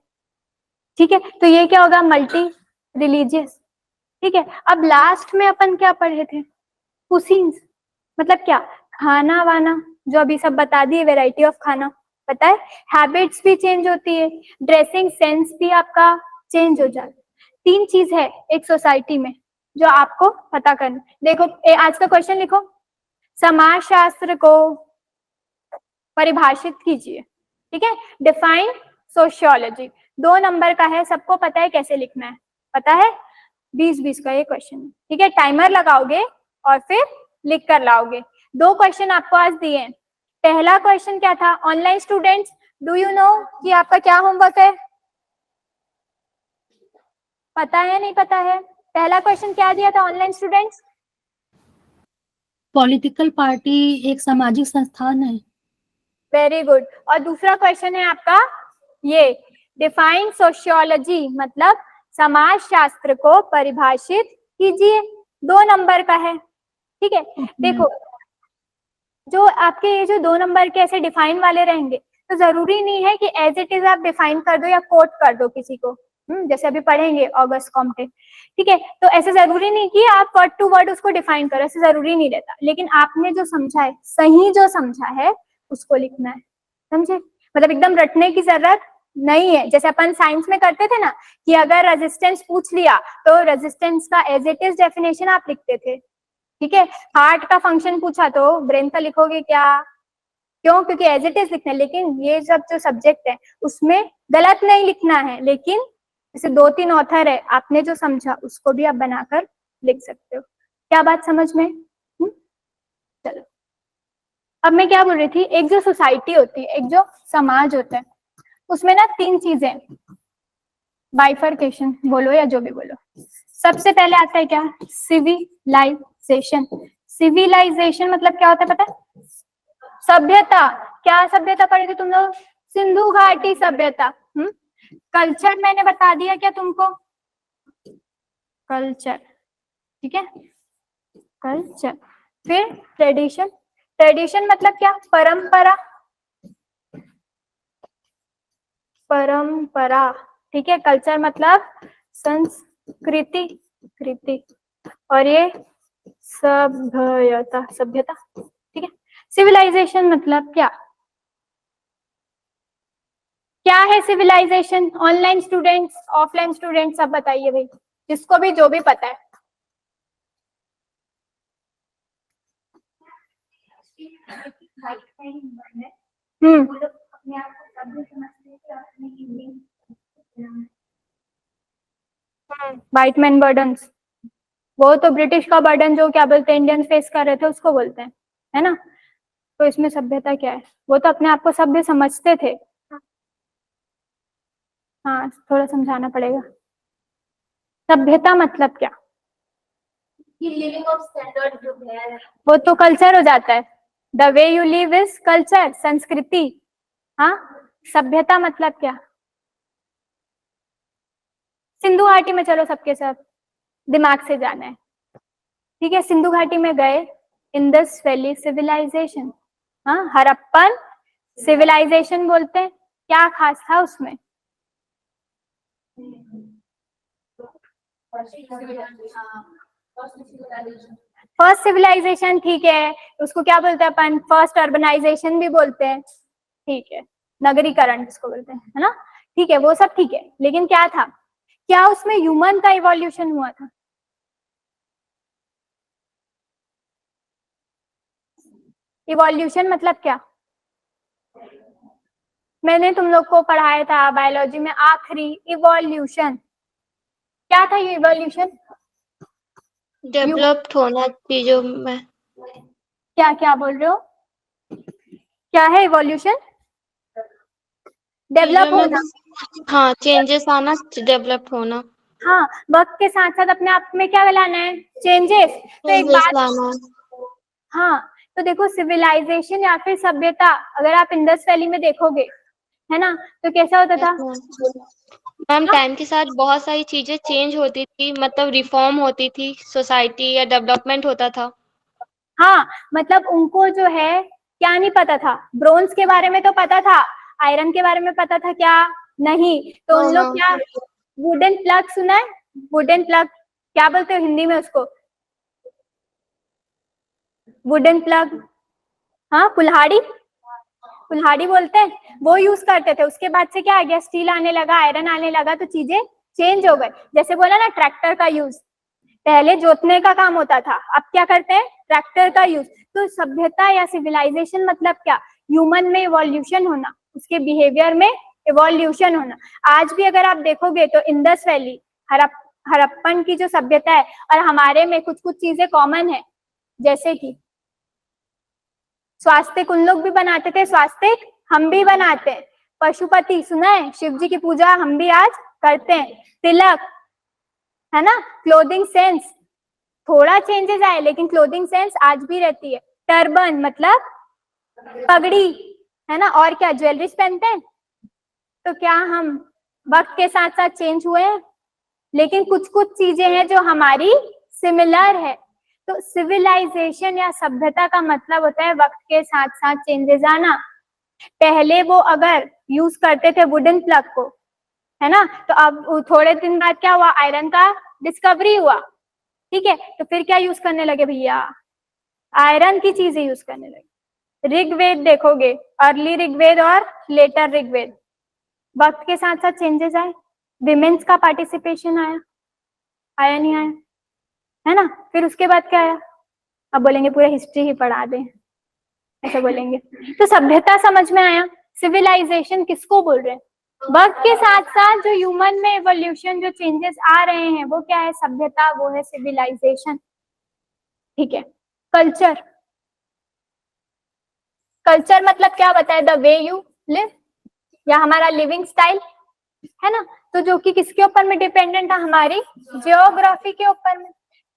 Speaker 1: ठीक है। तो ये क्या होगा? मल्टी रिलीजियस, ठीक है। अब लास्ट में अपन क्या पढ़े थे? कुसीन्स मतलब क्या? खाना वाना, जो अभी सब बता दिए, वेराइटी ऑफ खाना, पता है। हैबिट्स भी चेंज होती है, ड्रेसिंग सेंस भी आपका चेंज हो जाता है। 3 चीज है एक सोसाइटी में जो आपको पता करना। देखो आज का क्वेश्चन लिखो, समाजशास्त्र को परिभाषित कीजिए, ठीक है। डिफाइन सोशियोलॉजी, 2 नंबर का है, सबको पता है कैसे लिखना है, पता है। 20-20 का ये क्वेश्चन है, ठीक है। टाइमर लगाओगे और फिर लिख कर लाओगे। 2 क्वेश्चन आपको आज दिए हैं। पहला क्वेश्चन क्या था? Online students, do you know कि आपका क्या होमवर्क है? पता है नहीं पता है? पहला क्वेश्चन क्या दिया था ऑनलाइन स्टूडेंट्स?
Speaker 4: पॉलिटिकल पार्टी एक सामाजिक संस्थान है।
Speaker 1: Very good. और दूसरा क्वेश्चन है आपका ये, डिफाइन सोशियोलॉजी मतलब समाज शास्त्र को परिभाषित कीजिए, 2 नंबर का है, ठीक है। देखो जो आपके ये जो 2 नंबर के ऐसे डिफाइन वाले रहेंगे, तो जरूरी नहीं है कि एज इट इज आप डिफाइन कर दो या कोट कर दो किसी को, जैसे अभी पढ़ेंगे ऑगस्ट कॉम्टे, ठीक है। तो ऐसे जरूरी नहीं कि आप वर्ड टू वर्ड उसको डिफाइन करो, ऐसे जरूरी नहीं रहता। लेकिन आपने जो समझा है, सही जो समझा है उसको लिखना है, समझे। मतलब एकदम रटने की जरूरत नहीं है। जैसे अपन साइंस में करते थे ना कि अगर रेजिस्टेंस पूछ लिया तो रेजिस्टेंस का एज इट इज डेफिनेशन आप लिखते थे, ठीक है। हार्ट का फंक्शन पूछा तो ब्रेन का लिखोगे क्या? क्यों? क्योंकि एज इट इज लिखना है। लेकिन ये सब जो सब्जेक्ट है उसमें गलत नहीं लिखना है, लेकिन जैसे 2-3 ऑथर है, आपने जो समझा उसको भी आप बनाकर लिख सकते हो। क्या बात समझ में? चलो, अब मैं क्या बोल रही थी, एक जो सोसाइटी होती है, एक जो समाज होता है, उसमें ना 3 चीजें, बाइफर्केशन बोलो या जो भी बोलो, सबसे पहले आता है क्या, सिविलाइजेशन। सिविलाइजेशन मतलब क्या होता है पता है, सभ्यता। क्या सभ्यता पढ़ी थी तुम लोग, सिंधु घाटी सभ्यता। कल्चर मैंने बता दिया क्या तुमको, कल्चर, ठीक है, कल्चर। फिर ट्रेडिशन, ट्रेडिशन मतलब क्या, परंपरा, परंपरा, ठीक है। कल्चर मतलब संस्कृति, कृति, और ये सभ्यता, सभ्यता, ठीक है। सिविलाइजेशन मतलब क्या, क्या है civilization? Online students, offline students, सब बताइए भाई, जिसको भी जो भी पता है। व्हाइट मैन बर्डन्स, वो तो ब्रिटिश का बर्डन जो क्या बोलते हैं इंडियंस फेस कर रहे थे उसको बोलते हैं, है ना। तो इसमें सभ्यता क्या है, वो तो अपने आप को सभ्य समझते थे। हाँ, थोड़ा समझाना पड़ेगा। सभ्यता मतलब क्या, लिविंग ऑफ स्टैंडर्ड जो है वो तो कल्चर हो जाता है। The way you live is culture, संस्कृति। हाँ, सभ्यता मतलब क्या, सिंधु घाटी में चलो सबके साथ, दिमाग से जाना है, ठीक है। सिंधु घाटी में गए, इंडस वैली सिविलाइजेशन, हाँ, हड़प्पन सिविलाइजेशन बोलते हैं। क्या खास था उसमें, फर्स्ट सिविलाइजेशन, ठीक है। उसको क्या बोलते हैं अपन, फर्स्ट अर्बनाइजेशन भी बोलते हैं, ठीक है, नगरीकरण जिसको बोलते हैं, है ना। ठीक है, वो सब ठीक है, लेकिन क्या था, क्या उसमें ह्यूमन का इवोल्यूशन हुआ था? इवोल्यूशन मतलब क्या, मैंने तुम लोग को पढ़ाया था बायोलॉजी में आखिरी, इवोल्यूशन क्या था, ये इवोल्यूशन
Speaker 2: डेवलप्ड होना चीजों में।
Speaker 1: क्या क्या बोल रहे हो, क्या है इवोल्यूशन, डेवलप
Speaker 2: चीजों में
Speaker 1: होना।
Speaker 2: हाँ, चेंजेस आना, डेवलप होना,
Speaker 1: हाँ, वक्त के साथ साथ अपने आप में क्या लाना है, चेंजेस। तो एक
Speaker 2: चेंजेस
Speaker 1: बात,
Speaker 2: लाना।
Speaker 1: हाँ, तो देखो सिविलाइजेशन या फिर सभ्यता, अगर आप इंडस वैली में देखोगे, है ना, तो कैसा होता था।
Speaker 2: मैम, टाइम के साथ बहुत सारी चीजें चेंज होती थी, मतलब रिफॉर्म होती थी, सोसाइटी या डेवलपमेंट होता था।
Speaker 1: हाँ, मतलब उनको जो है क्या नहीं पता था, ब्रोंज के बारे में तो पता था, आयरन के बारे में पता था क्या, नहीं। तो
Speaker 2: हाँ
Speaker 1: उन लोग
Speaker 2: हाँ।
Speaker 1: क्या, वुडन प्लग सुना है, वुडन प्लग क्या बोलते हो हिंदी में उसको, वुडन प्लग, हाँ, कुल्हाड़ी, कुल्हाड़ी बोलते हैं, वो यूज करते थे। उसके बाद से क्या आ गया, स्टील आने लगा, आयरन आने लगा, तो चीजें चेंज हो गई। जैसे बोला ना ट्रैक्टर का यूज, पहले जोतने का काम होता था, अब क्या करते हैं, ट्रैक्टर का यूज। तो सभ्यता या सिविलाइजेशन मतलब क्या, ह्यूमन में इवोल्यूशन होना, उसके बिहेवियर में इवोल्यूशन होना। आज भी अगर आप देखोगे तो इंडस वैली, हड़प्पन की जो सभ्यता है और हमारे में कुछ कुछ चीजें कॉमन है, जैसे कि स्वास्तिक उन लोग भी बनाते थे, स्वास्तिक हम भी बनाते हैं। पशुपति सुना है, शिव जी की पूजा हम भी आज करते हैं। तिलक, है ना, क्लोथिंग सेंस, थोड़ा चेंजेस आए लेकिन क्लोथिंग सेंस आज भी रहती है। टर्बन मतलब पगड़ी, है ना, और क्या, ज्वेलरीज पहनते हैं। तो क्या हम वक्त के साथ साथ चेंज हुए हैं, लेकिन कुछ कुछ चीजें हैं जो हमारी सिमिलर है। तो सिविलाइजेशन या सभ्यता का मतलब होता है वक्त के साथ साथ चेंजेस आना। पहले वो अगर यूज करते थे वुडन प्लग को, है ना, तो अब थोड़े दिन बाद क्या हुआ, आयरन का डिस्कवरी हुआ, ठीक है, तो फिर क्या यूज करने लगे भैया, आयरन की चीजें यूज करने लगे। ऋग्वेद देखोगे, अर्ली ऋग्वेद और लेटर ऋग्वेद, वक्त के साथ साथ चेंजेस आए, विमेन्स का पार्टिसिपेशन आया, आया नहीं आया, है ना। फिर उसके बाद क्या आया, अब बोलेंगे पूरा हिस्ट्री ही पढ़ा दें, ऐसा बोलेंगे। तो सभ्यता समझ में आया, सिविलाइजेशन किसको बोल रहे हैं, वक्त के साथ साथ जो ह्यूमन में एवोल्यूशन, जो चेंजेस आ रहे हैं, वो क्या है, सभ्यता, वो है सिविलाइजेशन, ठीक है। कल्चर, कल्चर मतलब क्या बताए, द वे यू लिव, या हमारा लिविंग स्टाइल, है ना। तो जो कि किसके ऊपर में डिपेंडेंट है, हमारी जियोग्राफी के ऊपर में।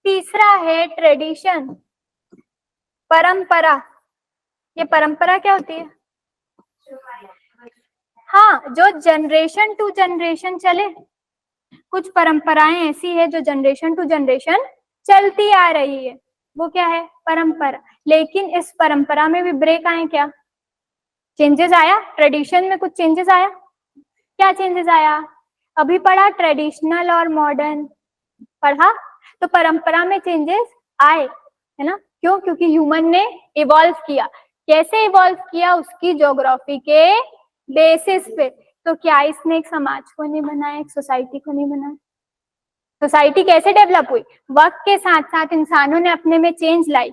Speaker 1: तीसरा है ट्रेडिशन, परंपरा। ये परंपरा क्या होती है? हाँ, जो जनरेशन टू जनरेशन चले। कुछ परंपराएं ऐसी है जो जनरेशन टू जनरेशन चलती आ रही है, वो क्या है? परंपरा। लेकिन इस परंपरा में भी ब्रेक आए क्या? चेंजेस आया? ट्रेडिशन में कुछ चेंजेस आया? क्या चेंजेस आया? अभी पढ़ा ट्रेडिशनल और मॉडर्न पढ़ा, तो परंपरा में चेंजेस आए, है ना? क्यों? क्योंकि ह्यूमन ने इवॉल्व किया। कैसे इवॉल्व किया? उसकी ज्योग्राफी के बेसिस पे। तो क्या इसने एक समाज को नहीं बनाया, एक सोसाइटी को नहीं बनाया? सोसाइटी कैसे डेवलप हुई? वक्त के साथ साथ इंसानों ने अपने में चेंज लाई,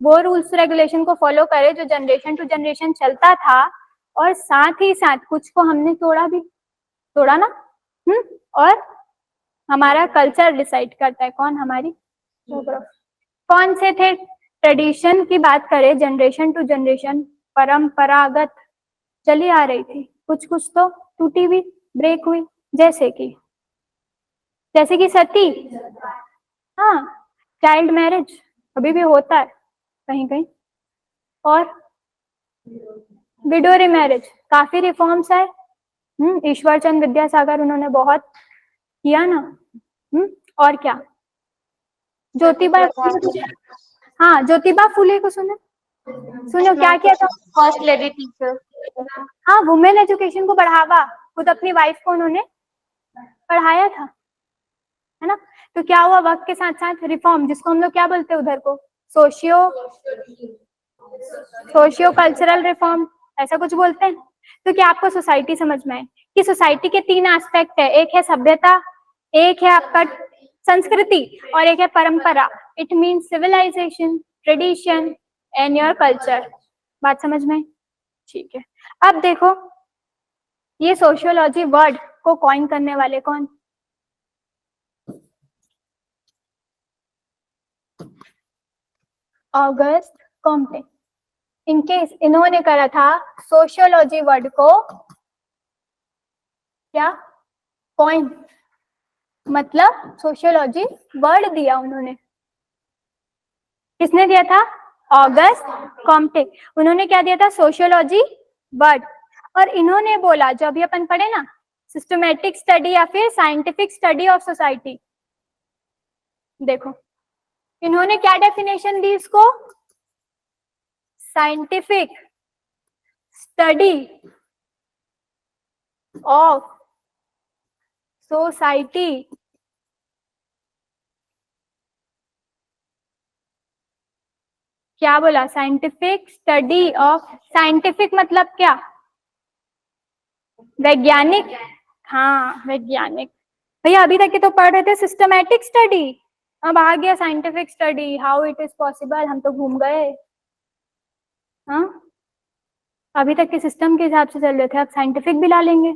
Speaker 1: वो रूल्स रेगुलेशन को फॉलो करे जो जनरेशन टू जनरेशन चलता था, और साथ ही साथ कुछ को हमने तोड़ा भी, तोड़ा ना। और हमारा कल्चर डिसाइड करता है कौन? हमारी ज्योग्राफी। कौन से थे? ट्रेडिशन की बात करें, जनरेशन टू जनरेशन परंपरागत चली आ रही थी, कुछ कुछ तो टूटी भी, ब्रेक हुई। जैसे कि सती, हाँ, चाइल्ड मैरिज अभी भी होता है कहीं कहीं, और विडो मैरिज, काफी रिफॉर्म्स है। ईश्वर चंद्र विद्यासागर उन्होंने बहुत किया ना। और क्या? ज्योतिबा, हाँ, ज्योतिबा फुले को सुनो क्या किया था?
Speaker 2: First lady teacher.
Speaker 1: हाँ, वुमेन एजुकेशन को बढ़ावा, खुद अपनी वाइफ को उन्होंने पढ़ाया था, है ना? तो क्या हुआ? वक्त के साथ साथ रिफॉर्म, जिसको हम लोग क्या बोलते हैं उधर को, सोशियो कल्चरल रिफॉर्म, ऐसा कुछ बोलते हैं। तो क्या आपको सोसाइटी समझ में आए कि सोसाइटी के 3 एस्पेक्ट है? एक है सभ्यता, एक है आपका संस्कृति, और एक है परंपरा। It means civilization, tradition and your culture. बात समझ में? ठीक है। अब देखो, ये सोशियोलॉजी वर्ड को कॉइन करने वाले कौन? August Comte. इन्होंने करा था सोशियोलॉजी वर्ड को क्या? कॉइन, मतलब सोशियोलॉजी वर्ड दिया उन्होंने। किसने दिया था? August Comte. उन्होंने क्या दिया था? Sociology word. और इन्होंने बोला, जो अभी अपन पढ़े ना, सिस्टमैटिक स्टडी या फिर साइंटिफिक स्टडी ऑफ सोसाइटी, देखो इन्होंने क्या डेफिनेशन दी इसको? Scientific study of society. क्या बोला? साइंटिफिक स्टडी ऑफ, साइंटिफिक मतलब क्या? वैज्ञानिक। हाँ, वैज्ञानिक। भैया अभी तक के तो पढ़ रहे थे सिस्टमैटिक स्टडी, अब आ गया scientific study. How it is possible? हम तो घूम गए। हाँ, अभी तक के सिस्टम के हिसाब से चल रहे थे, अब साइंटिफिक भी ला लेंगे।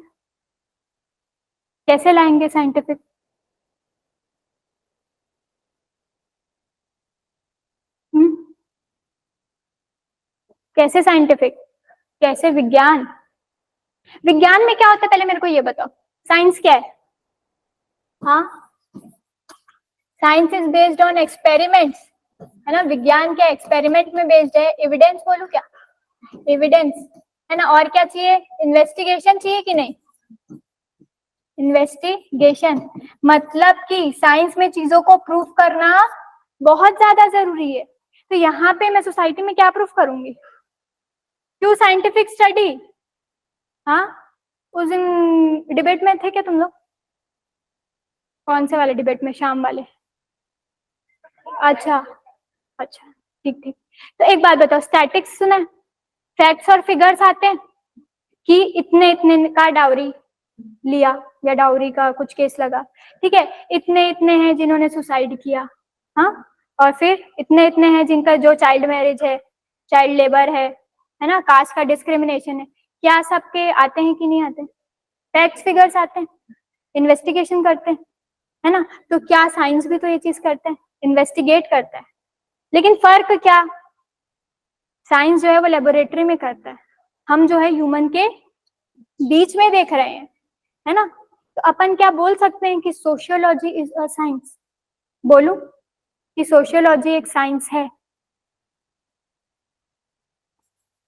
Speaker 1: कैसे लाएंगे साइंटिफिक? कैसे साइंटिफिक? कैसे विज्ञान? विज्ञान में क्या होता है पहले मेरे को ये बताओ। साइंस क्या है? हाँ, science is based on experiments, है ना? विज्ञान क्या? एक्सपेरिमेंट में बेस्ड है। एविडेंस बोलूं क्या? एविडेंस, है ना? और क्या चाहिए? इन्वेस्टिगेशन चाहिए कि नहीं? इन्वेस्टिगेशन मतलब कि साइंस में चीजों को प्रूव करना बहुत ज्यादा जरूरी है। तो यहाँ पे मैं सोसाइटी में क्या प्रूफ करूंगी? क्यों साइंटिफिक स्टडी? हाँ, उस दिन डिबेट में थे क्या तुम लोग? कौन से वाले डिबेट में? शाम वाले? अच्छा अच्छा, ठीक ठीक। तो एक बात बताओ, स्टैटिक्स सुना है? फैक्ट्स और फिगर्स आते हैं कि इतने इतने का डाउरी लिया या डाउरी का कुछ केस लगा, ठीक है? इतने इतने हैं जिन्होंने सुसाइड किया, हाँ, और फिर इतने इतने हैं जिनका जो चाइल्ड मैरिज है, चाइल्ड लेबर है ना, कास्ट का डिस्क्रिमिनेशन है। क्या सबके आते हैं कि नहीं आते? फैक्ट्स फिगर्स आते हैं, इन्वेस्टिगेशन करते हैं, है ना? तो क्या साइंस भी तो ये चीज करते हैं, इन्वेस्टिगेट करता है। लेकिन फर्क क्या? साइंस जो है वो लेबोरेटरी में करता है, हम जो है ह्यूमन के बीच में देख रहे हैं, है ना? तो अपन क्या बोल सकते हैं कि सोशियोलॉजी इज अ साइंस? बोलूं कि सोशियोलॉजी एक साइंस है?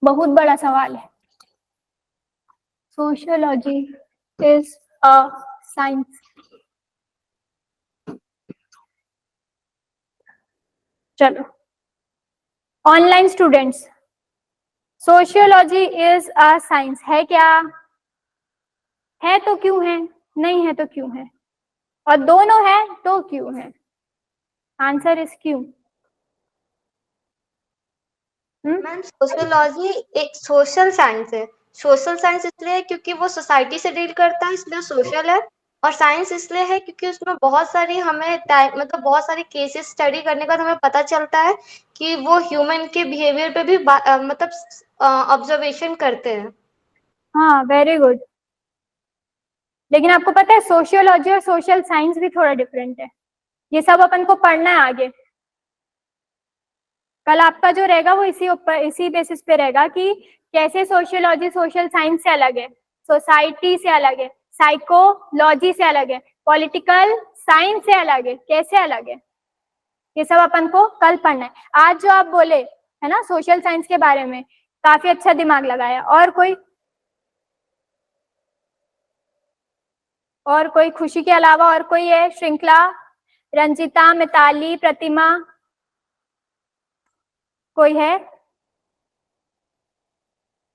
Speaker 1: बहुत बड़ा सवाल है। Sociology is a science. चलो, online students, sociology is a science है क्या? है तो क्यों है, नहीं है तो क्यों है, और दोनों है तो क्यों है? आंसर इज क्यों।
Speaker 2: मैम सोशियोलॉजी एक सोशल साइंस है। सोशल साइंस इसलिए है क्योंकि वो सोसाइटी से डील करता है, इसलिए सोशल है। और साइंस इसलिए है क्योंकि उसमें बहुत सारी हमें टाइम मतलब बहुत सारे केसेस स्टडी करने के बाद हमें पता चलता है कि वो ह्यूमन के बिहेवियर पे भी मतलब ऑब्जर्वेशन करते हैं।
Speaker 1: हाँ, वेरी गुड। लेकिन आपको पता है सोशियोलॉजी और सोशल साइंस भी थोड़ा डिफरेंट है। ये सब अपन को पढ़ना है आगे। कल आपका जो रहेगा वो इसी बेसिस पे रहेगा कि कैसे सोशियोलॉजी सोशल साइंस से अलग है, सोसाइटी से अलग है, साइकोलॉजी से अलग है, पॉलिटिकल साइंस से अलग है, कैसे अलग है, ये सब अपन को कल पढ़ना है। आज जो आप बोले है ना सोशल साइंस के बारे में, काफी अच्छा दिमाग लगाया। और कोई खुशी के अलावा और कोई है? श्रृंखला, रंजिता, मिताली, प्रतिमा, कोई है?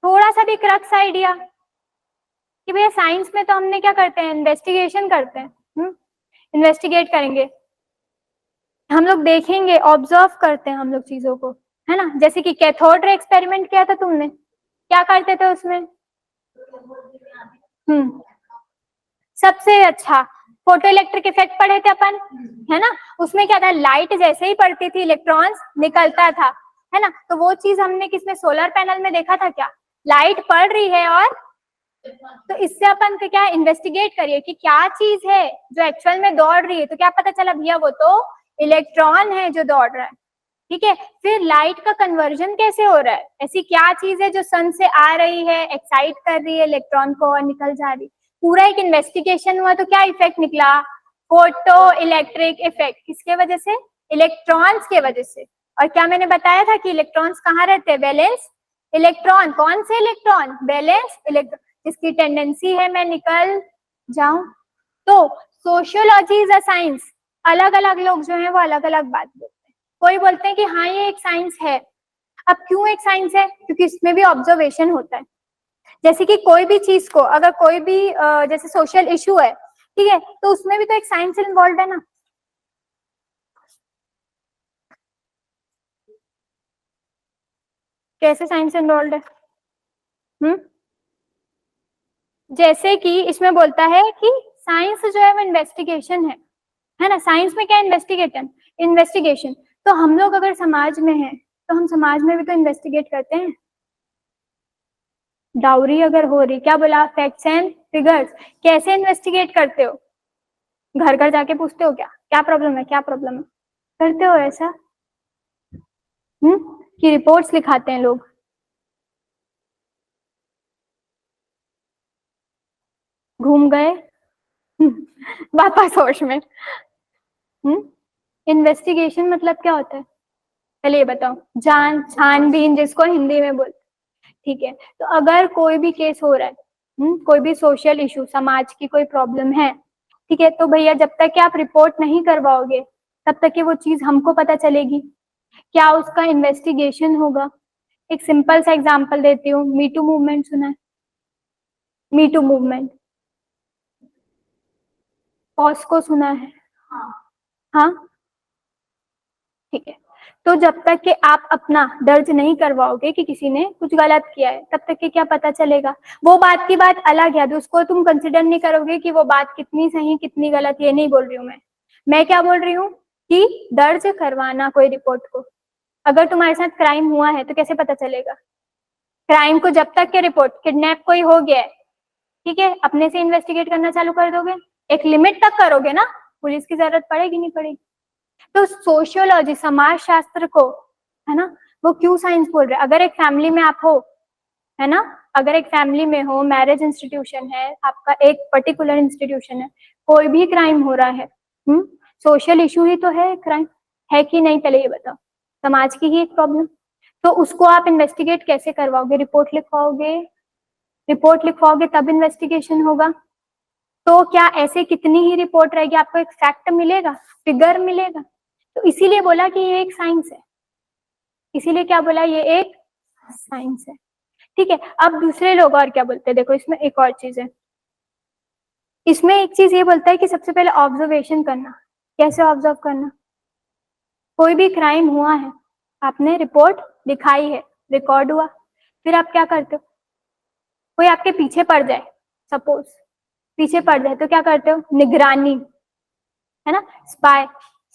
Speaker 1: थोड़ा सा भी क्रक्स आइडिया कि भैया साइंस में तो हमने क्या करते हैं, इन्वेस्टिगेशन करते हैं। इन्वेस्टिगेट करेंगे हम लोग, देखेंगे, ऑब्जर्व करते हैं हम लोग चीजों को, है ना। जैसे कि कैथोड रे एक्सपेरिमेंट किया था तुमने, क्या करते थे उसमें? सबसे अच्छा फोटो इलेक्ट्रिक इफेक्ट पढ़े थे अपन, है ना। उसमें क्या था, लाइट जैसे ही पड़ती थी इलेक्ट्रॉन्स निकलता था, है ना। तो वो चीज हमने किसमें, सोलर पैनल में देखा था क्या? लाइट पड़ रही है और तो इससे अपन को क्या इन्वेस्टिगेट करिए कि क्या चीज है जो एक्चुअल में दौड़ रही है। तो क्या पता चला भैया, वो तो इलेक्ट्रॉन है जो दौड़ रहा है। ठीक है, फिर लाइट का कन्वर्जन कैसे हो रहा है, ऐसी क्या चीज है जो सन से आ रही है, एक्साइट कर रही है इलेक्ट्रॉन को और निकल जा रही। पूरा एक इन्वेस्टिगेशन हुआ। तो क्या इफेक्ट निकला? Photo electric effect. किसके वजह से? इलेक्ट्रॉन्स के वजह से। और क्या मैंने बताया था कि इलेक्ट्रॉन्स कहाँ रहते हैं? Valence electron. कौन से इलेक्ट्रॉन? वैलेंस इलेक्ट्रॉन, जिसकी टेंडेंसी है मैं निकल जाऊं। तो सोशियोलॉजी इज अ साइंस। अलग अलग लोग जो है वो अलग अलग बात बोलते हैं। कोई बोलते हैं कि हाँ ये एक साइंस है। अब क्यों एक साइंस है? क्योंकि इसमें भी ऑब्जर्वेशन होता है। जैसे कि कोई भी चीज को, अगर कोई भी जैसे सोशल इशू है, ठीक है, तो उसमें भी तो एक साइंस इन्वॉल्व है ना। कैसे साइंस इन्वॉल्व है? जैसे कि इसमें बोलता है कि साइंस जो है वो इन्वेस्टिगेशन है ना। साइंस में क्या इन्वेस्टिगेशन, इन्वेस्टिगेशन। तो हम लोग अगर समाज में हैं तो हम समाज में भी तो इन्वेस्टिगेट करते हैं। डाउरी अगर हो रही, क्या बोला, फैक्ट्स एंड फिगर्स, कैसे इन्वेस्टिगेट करते हो? घर घर जाके पूछते हो क्या, क्या प्रॉब्लम है, क्या प्रॉब्लम है, करते हो ऐसा? कि रिपोर्ट्स लिखाते हैं लोग? घूम गए वापस होश में। इन्वेस्टिगेशन मतलब क्या होता है, पहले ये बताओ। जान छानबीन जिसको हिंदी में बोल, ठीक है। तो अगर कोई भी केस हो रहा है, कोई भी सोशल इशू, समाज की कोई प्रॉब्लम है, ठीक है, तो भैया जब तक कि आप रिपोर्ट नहीं करवाओगे तब तक कि वो चीज हमको पता चलेगी क्या? उसका इन्वेस्टिगेशन होगा। एक सिंपल सा एग्जांपल देती हूँ, मीटू मूवमेंट सुना है? मीटू मूवमेंट, पॉस्को सुना है? हाँ, ठीक है। तो जब तक कि आप अपना दर्ज नहीं करवाओगे कि किसी ने कुछ गलत किया है, तब तक कि क्या पता चलेगा? वो बात की बात अलग है, उसको तुम कंसिडर नहीं करोगे कि वो बात कितनी सही कितनी गलत। ये नहीं बोल रही हूँ मैं क्या बोल रही हूँ कि दर्ज करवाना कोई रिपोर्ट को। अगर तुम्हारे साथ क्राइम हुआ है तो कैसे पता चलेगा? क्राइम को जब तक के रिपोर्ट, किडनैप कोई हो गया है, ठीक है, अपने से इन्वेस्टिगेट करना चालू कर दोगे, एक लिमिट तक करोगे ना, पुलिस की जरूरत पड़ेगी नहीं पड़ेगी। तो सोशियोलॉजी, समाज शास्त्र को, है ना, वो क्यों साइंस बोल रहे हैं? अगर एक फैमिली में आप हो, है ना, अगर एक फैमिली में हो, मैरिज इंस्टीट्यूशन है, आपका एक पर्टिकुलर इंस्टीट्यूशन है, कोई भी क्राइम हो रहा है, सोशल इशू ही तो है क्राइम, है कि नहीं? पहले ये बताओ, समाज की ही एक प्रॉब्लम, तो उसको आप इन्वेस्टिगेट कैसे करवाओगे? रिपोर्ट लिखवाओगे तब इन्वेस्टिगेशन होगा। तो क्या ऐसे कितनी ही रिपोर्ट रहेगी, आपको एक फैक्ट मिलेगा, फिगर मिलेगा? तो इसीलिए बोला कि ये एक साइंस है, इसीलिए क्या बोला, ये एक साइंस है। ठीक है, अब दूसरे लोग और क्या बोलते हैं, देखो इसमें एक और चीज है, इसमें एक चीज ये बोलता है कि सबसे पहले ऑब्जर्वेशन करना। कैसे ऑब्जर्व करना? कोई भी क्राइम हुआ है, आपने रिपोर्ट लिखाई है, रिकॉर्ड हुआ, फिर आप क्या करते हो? कोई आपके पीछे पड़ जाए, सपोज पीछे पड़ जाए, तो क्या करते हो? निगरानी, है ना, स्पाई।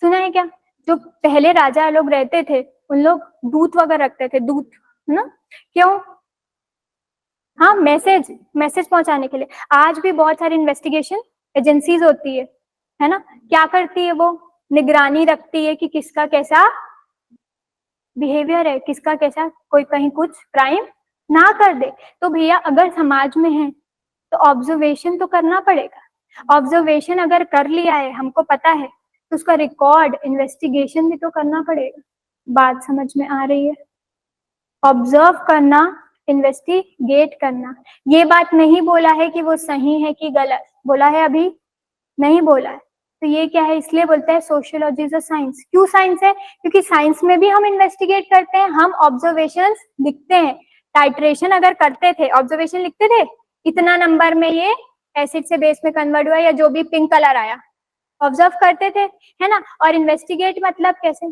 Speaker 1: सुना है क्या? जो पहले राजा लोग रहते थे, उन लोग दूत वगैरह रखते थे, दूत, है ना? क्यों? हाँ, मैसेज पहुंचाने के लिए। आज भी बहुत सारी इन्वेस्टिगेशन एजेंसीज होती है ना? क्या करती है वो? निगरानी रखती है कि किसका कैसा बिहेवियर है, किसका कैसा, कोई कहीं कुछ क्राइम ना कर दे। तो भैया अगर समाज में है तो ऑब्जर्वेशन तो करना पड़ेगा। ऑब्जर्वेशन अगर कर लिया है, हमको पता है, तो उसका रिकॉर्ड, इन्वेस्टिगेशन भी तो करना पड़ेगा। बात समझ में आ रही है? ऑब्जर्व करना, इन्वेस्टिगेट करना। ये बात नहीं बोला है कि वो सही है कि गलत, बोला है अभी? नहीं बोला है। तो ये क्या है, इसलिए बोलते हैं सोशियोलॉजी इज अ साइंस। क्यों साइंस है? क्योंकि साइंस में भी हम इन्वेस्टिगेट करते हैं, हम ऑब्जर्वेशंस लिखते हैं। टाइट्रेशन अगर करते थे, ऑब्जर्वेशन लिखते थे, इतना नंबर में ये एसिड से बेस में कन्वर्ट हुआ, या जो भी पिंक कलर आया, ऑब्जर्व करते थे, है ना? और इन्वेस्टिगेट मतलब कैसे?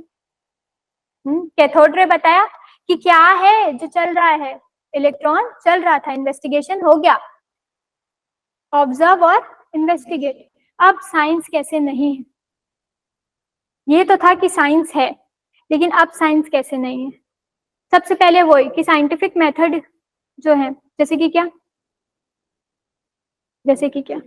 Speaker 1: कैथोड रे बताया कि क्या है जो चल रहा है, इलेक्ट्रॉन चल रहा था, इन्वेस्टिगेशन हो गया, ऑब्जर्व और इन्वेस्टिगेट। अब साइंस कैसे नहीं है? ये तो था कि साइंस है, लेकिन अब साइंस कैसे नहीं है? सबसे पहले वही कि साइंटिफिक मेथड जो है, जैसे कि क्या, जैसे कि क्या?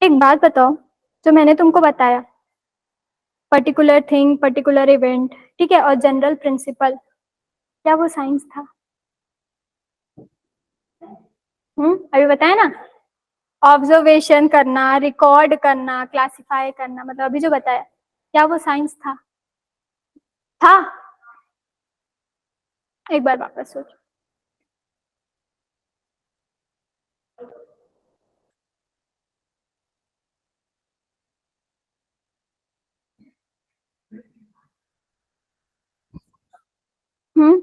Speaker 1: एक बात बताओ, जो मैंने तुमको बताया, पर्टिकुलर थिंग, पर्टिकुलर इवेंट, ठीक है, और जनरल प्रिंसिपल, क्या वो साइंस था? अभी बताया ना, ऑब्जर्वेशन करना, रिकॉर्ड करना, क्लासिफाई करना, मतलब अभी जो बताया, क्या वो साइंस था? था? एक बार वापस सोचो। हम्म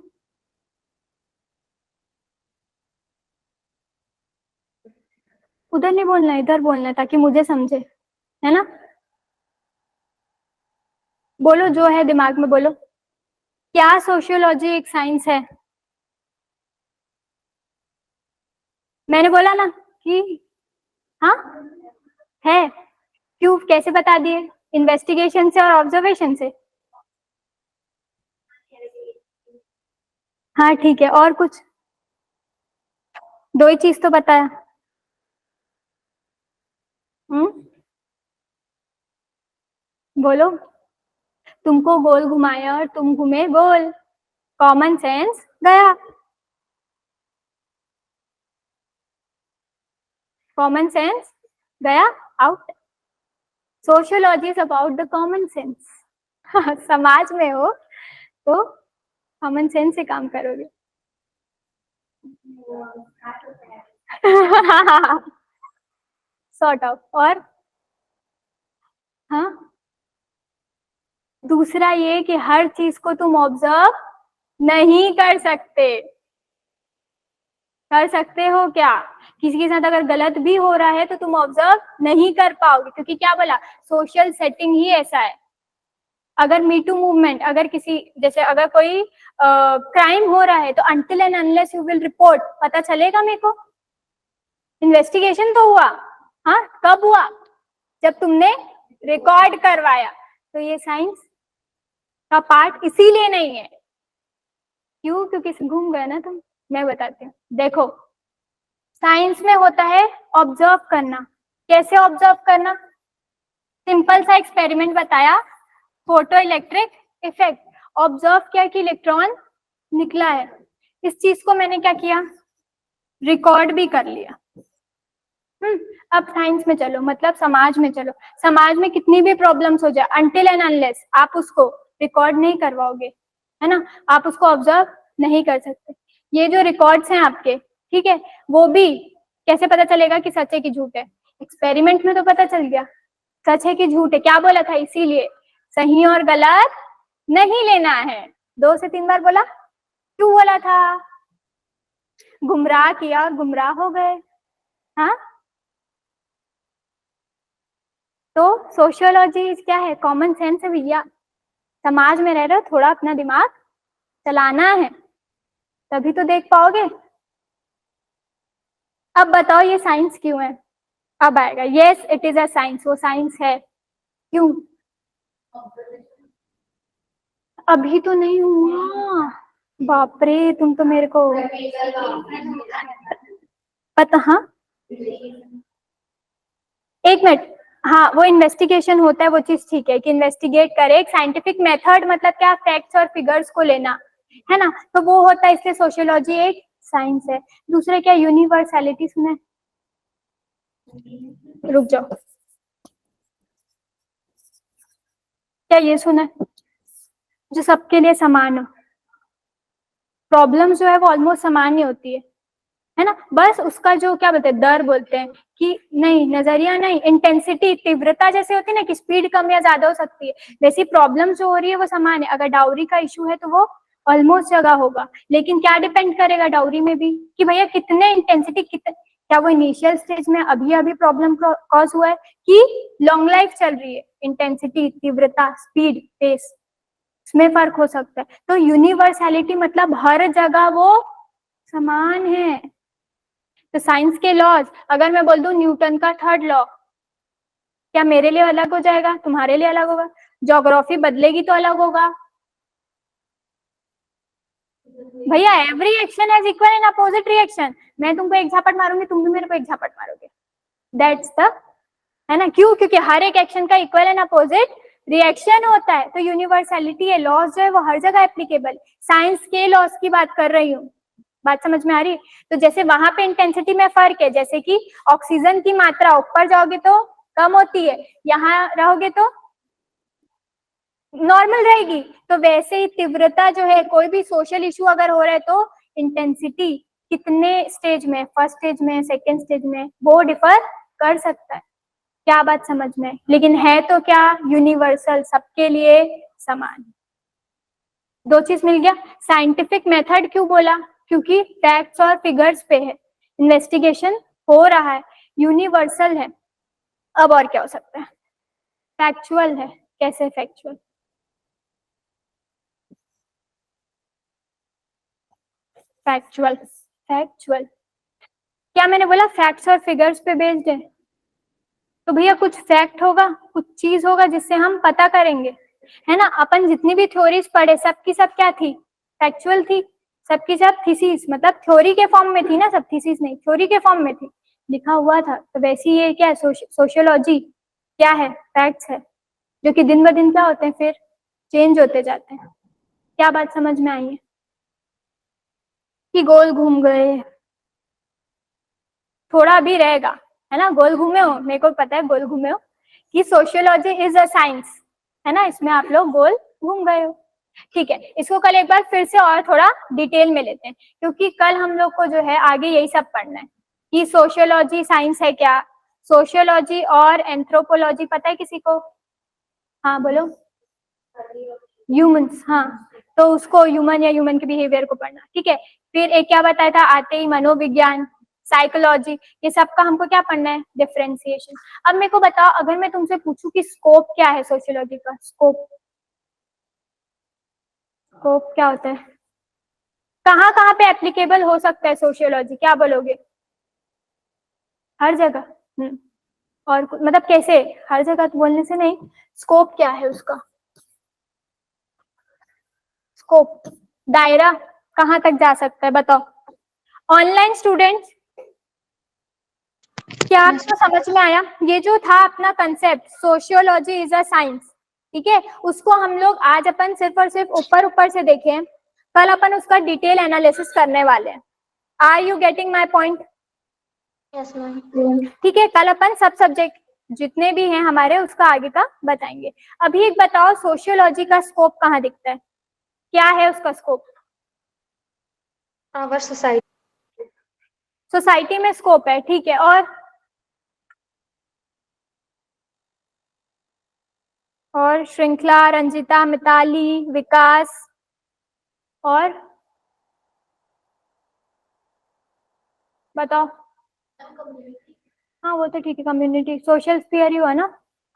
Speaker 1: उधर नहीं बोलना, इधर बोलना है, ताकि मुझे समझे, है ना? बोलो, जो है दिमाग में बोलो। क्या सोशियोलॉजी एक साइंस है? मैंने बोला ना कि हाँ है। क्यों, कैसे बता दिए? इन्वेस्टिगेशन से और ऑब्जर्वेशन से। हाँ ठीक है, और कुछ? दो ही चीज तो बताया। हम्म बोलो। तुमको गोल घुमाया और तुम घूमे गोल, कॉमन सेंस गया, कॉमन सेंस गया out. Sociology is about the common sense. समाज में हो तो कॉमन सेंस से काम करोगे। Sort out. और हाँ, दूसरा ये कि हर चीज को तुम ऑब्जर्व नहीं कर सकते। कर सकते हो क्या? किसी के साथ अगर गलत भी हो रहा है तो तुम ऑब्जर्व नहीं कर पाओगे, क्योंकि क्या बोला, सोशल सेटिंग ही ऐसा है। अगर मीटू मूवमेंट, अगर किसी, जैसे अगर कोई क्राइम हो रहा है, तो until and unless you will report, पता चलेगा मेरे को। इन्वेस्टिगेशन तो हुआ, हाँ कब हुआ? जब तुमने रिकॉर्ड करवाया। तो ये साइंस का पार्ट इसीलिए नहीं है। क्यों? क्योंकि घूम गए ना तुम। मैं बताती हूँ, देखो, साइंस में होता है ऑब्जर्व करना। कैसे ऑब्जर्व करना? सिंपल सा एक्सपेरिमेंट बताया, फोटो इलेक्ट्रिक इफेक्ट, ऑब्जर्व किया कि इलेक्ट्रॉन निकला है। इस चीज को मैंने क्या किया, रिकॉर्ड भी कर लिया। अब साइंस में चलो, मतलब समाज में चलो। समाज में कितनी भी प्रॉब्लम्स हो जाए, अनटिल एंड अनलेस आप उसको रिकॉर्ड नहीं करवाओगे, है ना, आप उसको ऑब्जर्व नहीं कर सकते। ये जो रिकॉर्ड्स हैं आपके, ठीक है, वो भी कैसे पता चलेगा कि सच है कि झूठ है? एक्सपेरिमेंट में तो पता चल गया सच है कि झूठ है। क्या बोला था? इसीलिए सही और गलत नहीं लेना है। 2 से 3 बार बोला। क्यों बोला था? गुमराह किया, गुमराह हो गए। हाँ, तो सोशियोलॉजी क्या है? कॉमन सेंस है भैया। समाज में रह रहे हो, थोड़ा अपना दिमाग चलाना है, तभी तो देख पाओगे। अब बताओ ये साइंस क्यों है? अब आएगा, yes it is a science, वो साइंस है। क्यों? अभी तो नहीं हुआ। बाप रे, तुम तो मेरे को पता। हाँ, एक मिनट। हाँ, वो इन्वेस्टिगेशन होता है, वो चीज ठीक है कि इन्वेस्टिगेट करे। एक साइंटिफिक मेथड मतलब क्या? फैक्ट्स और फिगर्स को लेना, है ना, तो वो होता है, इसलिए सोशियोलॉजी एक साइंस है। दूसरे क्या? यूनिवर्सैलिटी सुने? रुक जाओ, क्या ये सुना है? जो सबके लिए समान हो। प्रॉब्लम जो है वो ऑलमोस्ट समान ही होती है ना, बस उसका जो क्या बोलते हैं, दर बोलते हैं कि नहीं, नजरिया नहीं, इंटेंसिटी, तीव्रता जैसे होती है ना कि स्पीड कम या ज्यादा हो सकती है, वैसी प्रॉब्लम जो हो रही है वो समान है। अगर डाउरी का इशू है तो वो ऑलमोस्ट जगह होगा, लेकिन क्या डिपेंड करेगा डाउरी में भी कि भैया कितने इंटेंसिटी, कितने, क्या वो इनिशियल स्टेज में अभी अभी प्रॉब्लम कॉज हुआ है कि लॉन्ग लाइफ चल रही है। इंटेंसिटी, तीव्रता, स्पीड, पेस, इसमें फर्क हो सकता है। तो यूनिवर्सैलिटी मतलब हर जगह वो समान है। तो साइंस के लॉज, अगर मैं बोल दूं न्यूटन का 3rd लॉ, क्या मेरे लिए अलग हो जाएगा, तुम्हारे लिए अलग होगा? ज्योग्राफी बदलेगी तो अलग होगा। भैया every action has equal and opposite reaction. मैं तुमको एक झापट मारूंगी, तुम भी मेरे को एक झापट मारोगे, दैट्स द, है ना। क्यों? क्योंकि हर एक एक्शन का इक्वल एंड अपोजिट रिएक्शन होता है। तो यूनिवर्सैलिटी है, लॉज जो है वो हर जगह एप्लीकेबल। साइंस के लॉज की बात कर रही हूँ, बात समझ में आ रही है? तो जैसे वहां पे इंटेंसिटी में फर्क है, जैसे कि ऑक्सीजन की मात्रा ऊपर जाओगे तो कम होती है, यहाँ रहोगे तो नॉर्मल रहेगी। तो वैसे ही तीव्रता जो है, कोई भी सोशल इशू अगर हो रहा है तो इंटेंसिटी कितने स्टेज में, फर्स्ट स्टेज में, सेकेंड स्टेज में, वो डिफर कर सकता है। क्या बात समझ में? लेकिन है तो क्या? यूनिवर्सल, सबके लिए समान। 2 चीज मिल गया। साइंटिफिक मेथड क्यों बोला? क्योंकि फैक्ट्स और फिगर्स पे है, इन्वेस्टिगेशन हो रहा है, यूनिवर्सल है। अब और क्या हो सकता है? फैक्चुअल है। कैसे फैक्चुअल? फैक्चुअल, फैक्चुअल क्या मैंने बोला? फैक्ट्स और फिगर्स पे बेस्ड है। तो भैया कुछ फैक्ट होगा, कुछ चीज होगा जिससे हम पता करेंगे, है ना। अपन जितनी भी थ्योरीज पढ़े, सबकी सब क्या थी? फैक्चुअल थी। सबकी सब थीसिस, मतलब थ्योरी के फॉर्म में थी ना, सब थीसिस नहीं, थ्योरी के फॉर्म में थी, लिखा हुआ था। तो वैसे ये क्या है? सोशियोलॉजी क्या है? फैक्ट्स है, जो कि दिन ब दिन क्या होते हैं, फिर चेंज होते जाते हैं। क्या बात समझ में आई है? कि गोल घूम गए, थोड़ा भी रहेगा, है ना। गोल घूमे हो, मेरे को पता है गोल घूमे हो, कि सोशियोलॉजी इज अ साइंस, है ना, इसमें आप लोग गोल घूम गए हो। ठीक है, इसको कल एक बार फिर से और थोड़ा डिटेल में लेते हैं, क्योंकि कल हम लोग को जो है आगे यही सब पढ़ना है कि सोशियोलॉजी साइंस है क्या। सोशियोलॉजी और एंथ्रोपोलॉजी पता है किसी को? हाँ बोलो। ह्यूमंस, हाँ, तो उसको ह्यूमन या ह्यूमन के बिहेवियर को पढ़ना, ठीक है। फिर एक क्या बताया था आते ही, मनोविज्ञान, साइकोलॉजी, ये सबका हमको क्या पढ़ना है? डिफरेंशिएशन। अब मेरे को बताओ, अगर मैं तुमसे पूछूं कि स्कोप क्या है सोशियोलॉजी का? स्कोप, स्कोप क्या होता है? कहाँ कहाँ पे एप्लीकेबल हो सकता है सोशियोलॉजी? क्या बोलोगे? हर जगह। और मतलब कैसे? हर जगह तो बोलने से नहीं, स्कोप क्या है उसका? स्कोप, दायरा कहाँ तक जा सकता है, बताओ। ऑनलाइन स्टूडेंट्स, क्या आपको समझ में आया? ये जो था अपना concept sociology is a science, ठीक है, उसको हम लोग आज अपन सिर्फ और सिर्फ ऊपर ऊपर से देखें, कल अपन उसका डिटेल एनालिसिस करने वाले हैं। Are you getting my point?
Speaker 2: Yes ma'am.
Speaker 1: ठीक है, कल अपन सब सब्जेक्ट जितने भी हैं हमारे उसका आगे का बताएंगे। अभी एक बताओ, सोशियोलॉजी का स्कोप कहाँ दिखता है? क्या है उसका स्कोप?
Speaker 2: Our society.
Speaker 1: सोसाइटी में स्कोप है, ठीक है, और श्रृंखला, रंजिता, मिताली, विकास, और बताओ। हाँ वो तो ठीक है, कम्युनिटी, सोशल स्फीयर ही हुआ ना,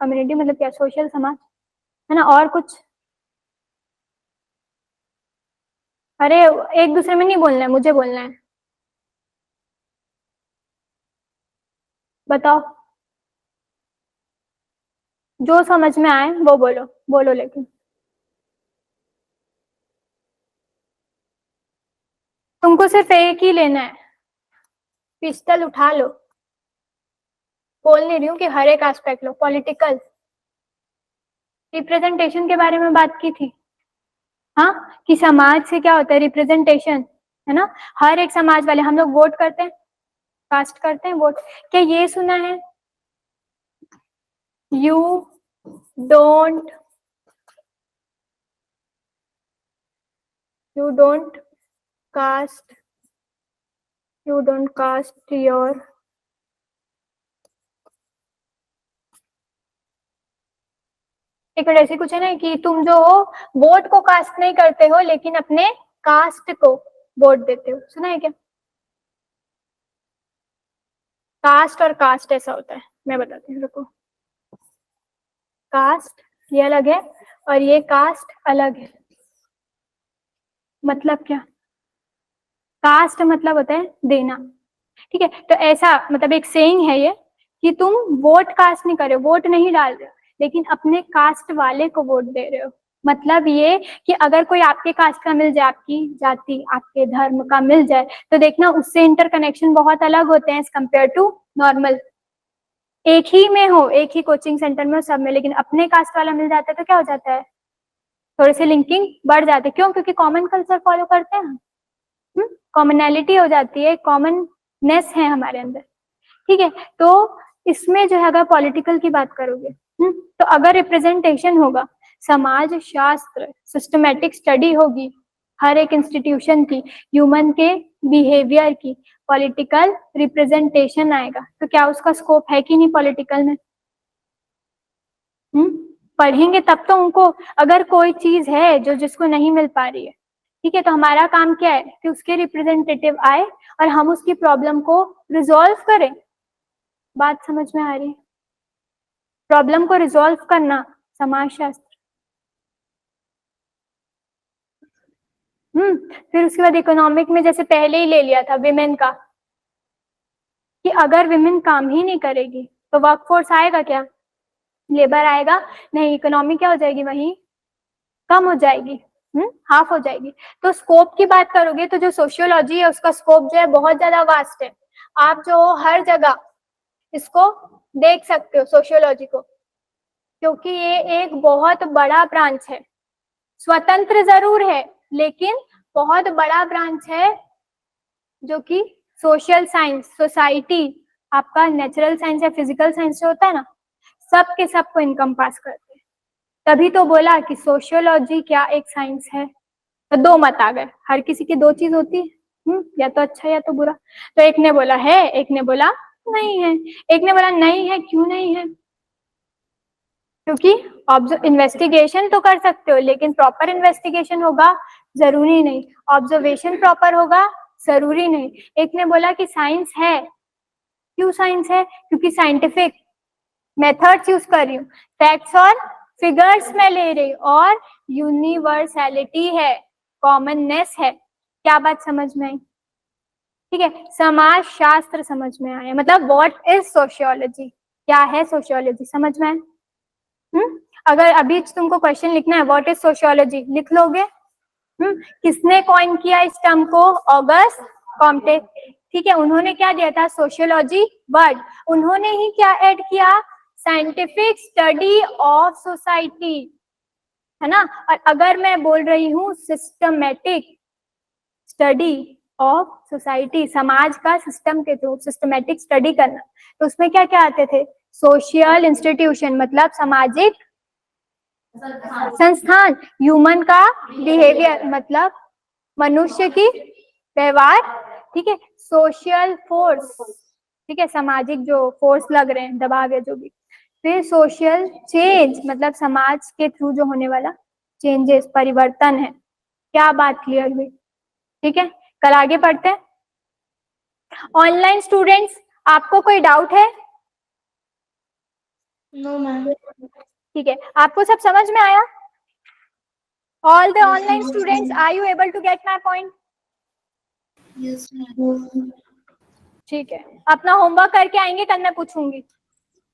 Speaker 1: कम्युनिटी मतलब क्या, सोशल समाज है ना, और कुछ? अरे एक दूसरे में नहीं बोलना है, मुझे बोलना है, बताओ जो समझ में आए वो बोलो, बोलो लेकिन तुमको सिर्फ एक ही लेना है, पिस्टल उठा लो, बोल नहीं रही हूँ कि हर एक एस्पेक्ट लो। पॉलिटिकल रिप्रेजेंटेशन के बारे में बात की थी, हाँ, कि समाज से क्या होता है, रिप्रेजेंटेशन, है ना, हर एक समाज वाले हम लोग वोट करते हैं, कास्ट करते हैं वोट। क्या ये सुना है, you don't cast, you don't cast your, एक मिनट, ऐसे कुछ है ना कि तुम जो वोट को कास्ट नहीं करते हो लेकिन अपने कास्ट को वोट देते हो, सुना है क्या? कास्ट और कास्ट ऐसा होता है, मैं बताती हूँ, रुको। कास्ट ये अलग है और ये कास्ट अलग है। मतलब क्या? कास्ट मतलब होता है देना, ठीक है, तो ऐसा मतलब एक सेइंग है ये कि तुम वोट कास्ट नहीं कर रहे हो, वोट नहीं डाल रहे हो, लेकिन अपने कास्ट वाले को वोट दे रहे हो। मतलब ये कि अगर कोई आपके कास्ट का मिल जाए, आपकी जाति, आपके धर्म का मिल जाए, तो देखना उससे इंटरकनेक्शन बहुत अलग होते हैं एज कम्पेयर टू नॉर्मल। एक ही में हो, एक ही कोचिंग सेंटर में हो, सब में, लेकिन अपने कास्ट वाला मिल जाता है तो क्या हो जाता है, थोड़े से लिंकिंग बढ़ जाते हैं। क्यों? क्योंकि कॉमन कल्चर फॉलो करते हैं, कॉमनैलिटी हो जाती है, कॉमननेस है हमारे अंदर, ठीक है। तो इसमें जो है अगर पॉलिटिकल की बात करोगे, तो अगर रिप्रेजेंटेशन होगा, समाज शास्त्र, सिस्टमेटिक स्टडी होगी हर एक इंस्टीट्यूशन की, ह्यूमन के बिहेवियर की, पॉलिटिकल रिप्रेजेंटेशन आएगा, तो क्या उसका स्कोप है कि नहीं पॉलिटिकल में? पढ़ेंगे तब तो उनको, अगर कोई चीज है जो जिसको नहीं मिल पा रही है, ठीक है, तो हमारा काम क्या है कि उसके रिप्रेजेंटेटिव आए और हम उसकी प्रॉब्लम को रिजॉल्व करें। बात समझ में आ रही है? प्रॉब्लम को रिजॉल्व करना समाजशास्त्र। फिर उसके बाद इकोनॉमिक में जैसे पहले ही ले लिया था विमेन का, कि अगर विमेन काम ही नहीं करेगी तो वर्कफोर्स आएगा क्या, लेबर आएगा नहीं, इकोनॉमी क्या हो जाएगी, वहीं कम हो जाएगी, हाफ हो जाएगी। तो स्कोप की बात करोगे तो जो सोशियोलॉजी है उसका स्कोप जो है बहुत ज्यादा वास्ट है। आप जो हर जगह इसको देख सकते हो सोशियोलॉजी को, क्योंकि ये एक बहुत बड़ा ब्रांच है, स्वतंत्र जरूर है लेकिन बहुत बड़ा ब्रांच है, जो कि सोशल साइंस, सोसाइटी, आपका नेचुरल साइंस या फिजिकल साइंस जो होता है ना, सब के सब को इनकम्पास करते हैं। तभी तो बोला कि सोशियोलॉजी क्या एक साइंस है। तो दो मत आ गए, हर किसी की दो चीज होती है, या तो अच्छा या तो बुरा। तो एक ने बोला है, एक ने बोला नहीं है। एक ने बोला नहीं है, क्यों नहीं है? क्योंकि इन्वेस्टिगेशन तो कर सकते हो लेकिन प्रॉपर इन्वेस्टिगेशन होगा जरूरी नहीं, ऑब्जर्वेशन प्रॉपर होगा जरूरी नहीं। एक ने बोला कि साइंस है, क्यों साइंस है? क्योंकि साइंटिफिक मेथड्स यूज कर रही हूँ, फैक्ट्स और फिगर्स में ले रही हूँ, और यूनिवर्सैलिटी है, कॉमननेस है। क्या बात समझ में आई? ठीक है, समाज शास्त्र समझ में आया, मतलब व्हाट इज सोशियोलॉजी, क्या है सोशियोलॉजी, समझ में आया? अगर अभी तुमको क्वेश्चन लिखना है व्हाट इज सोशियोलॉजी, लिख लोगे? किसने कॉइन किया इस टर्म को? August Comte. ठीक है, उन्होंने क्या दिया था, सोशियोलॉजी वर्ड, उन्होंने ही क्या ऐड किया, साइंटिफिक स्टडी ऑफ सोसाइटी, है ना। और अगर मैं बोल रही हूँ सिस्टमेटिक स्टडी ऑफ सोसाइटी, समाज का सिस्टम के थ्रू सिस्टमेटिक स्टडी करना, तो उसमें क्या क्या आते थे, सोशल इंस्टीट्यूशन मतलब सामाजिक संस्थान, ह्यूमन का बिहेवियर मतलब मनुष्य की व्यवहार, ठीक है, सोशल फोर्स, ठीक है, सामाजिक जो फोर्स लग रहे हैं, दबाव या जो भी, फिर सोशल चेंज मतलब समाज के थ्रू जो होने वाला चेंजेस, परिवर्तन है। क्या बात क्लियर हुई? ठीक है, कल आगे पढ़ते हैं। ऑनलाइन स्टूडेंट्स, आपको कोई डाउट है?
Speaker 2: No ma'am.
Speaker 1: ठीक है, आपको सब समझ में आया? All the online students, are you able to get my point?
Speaker 2: Yes ma'am.
Speaker 1: ठीक है, अपना होमवर्क करके आएंगे, कल मैं पूछूंगी।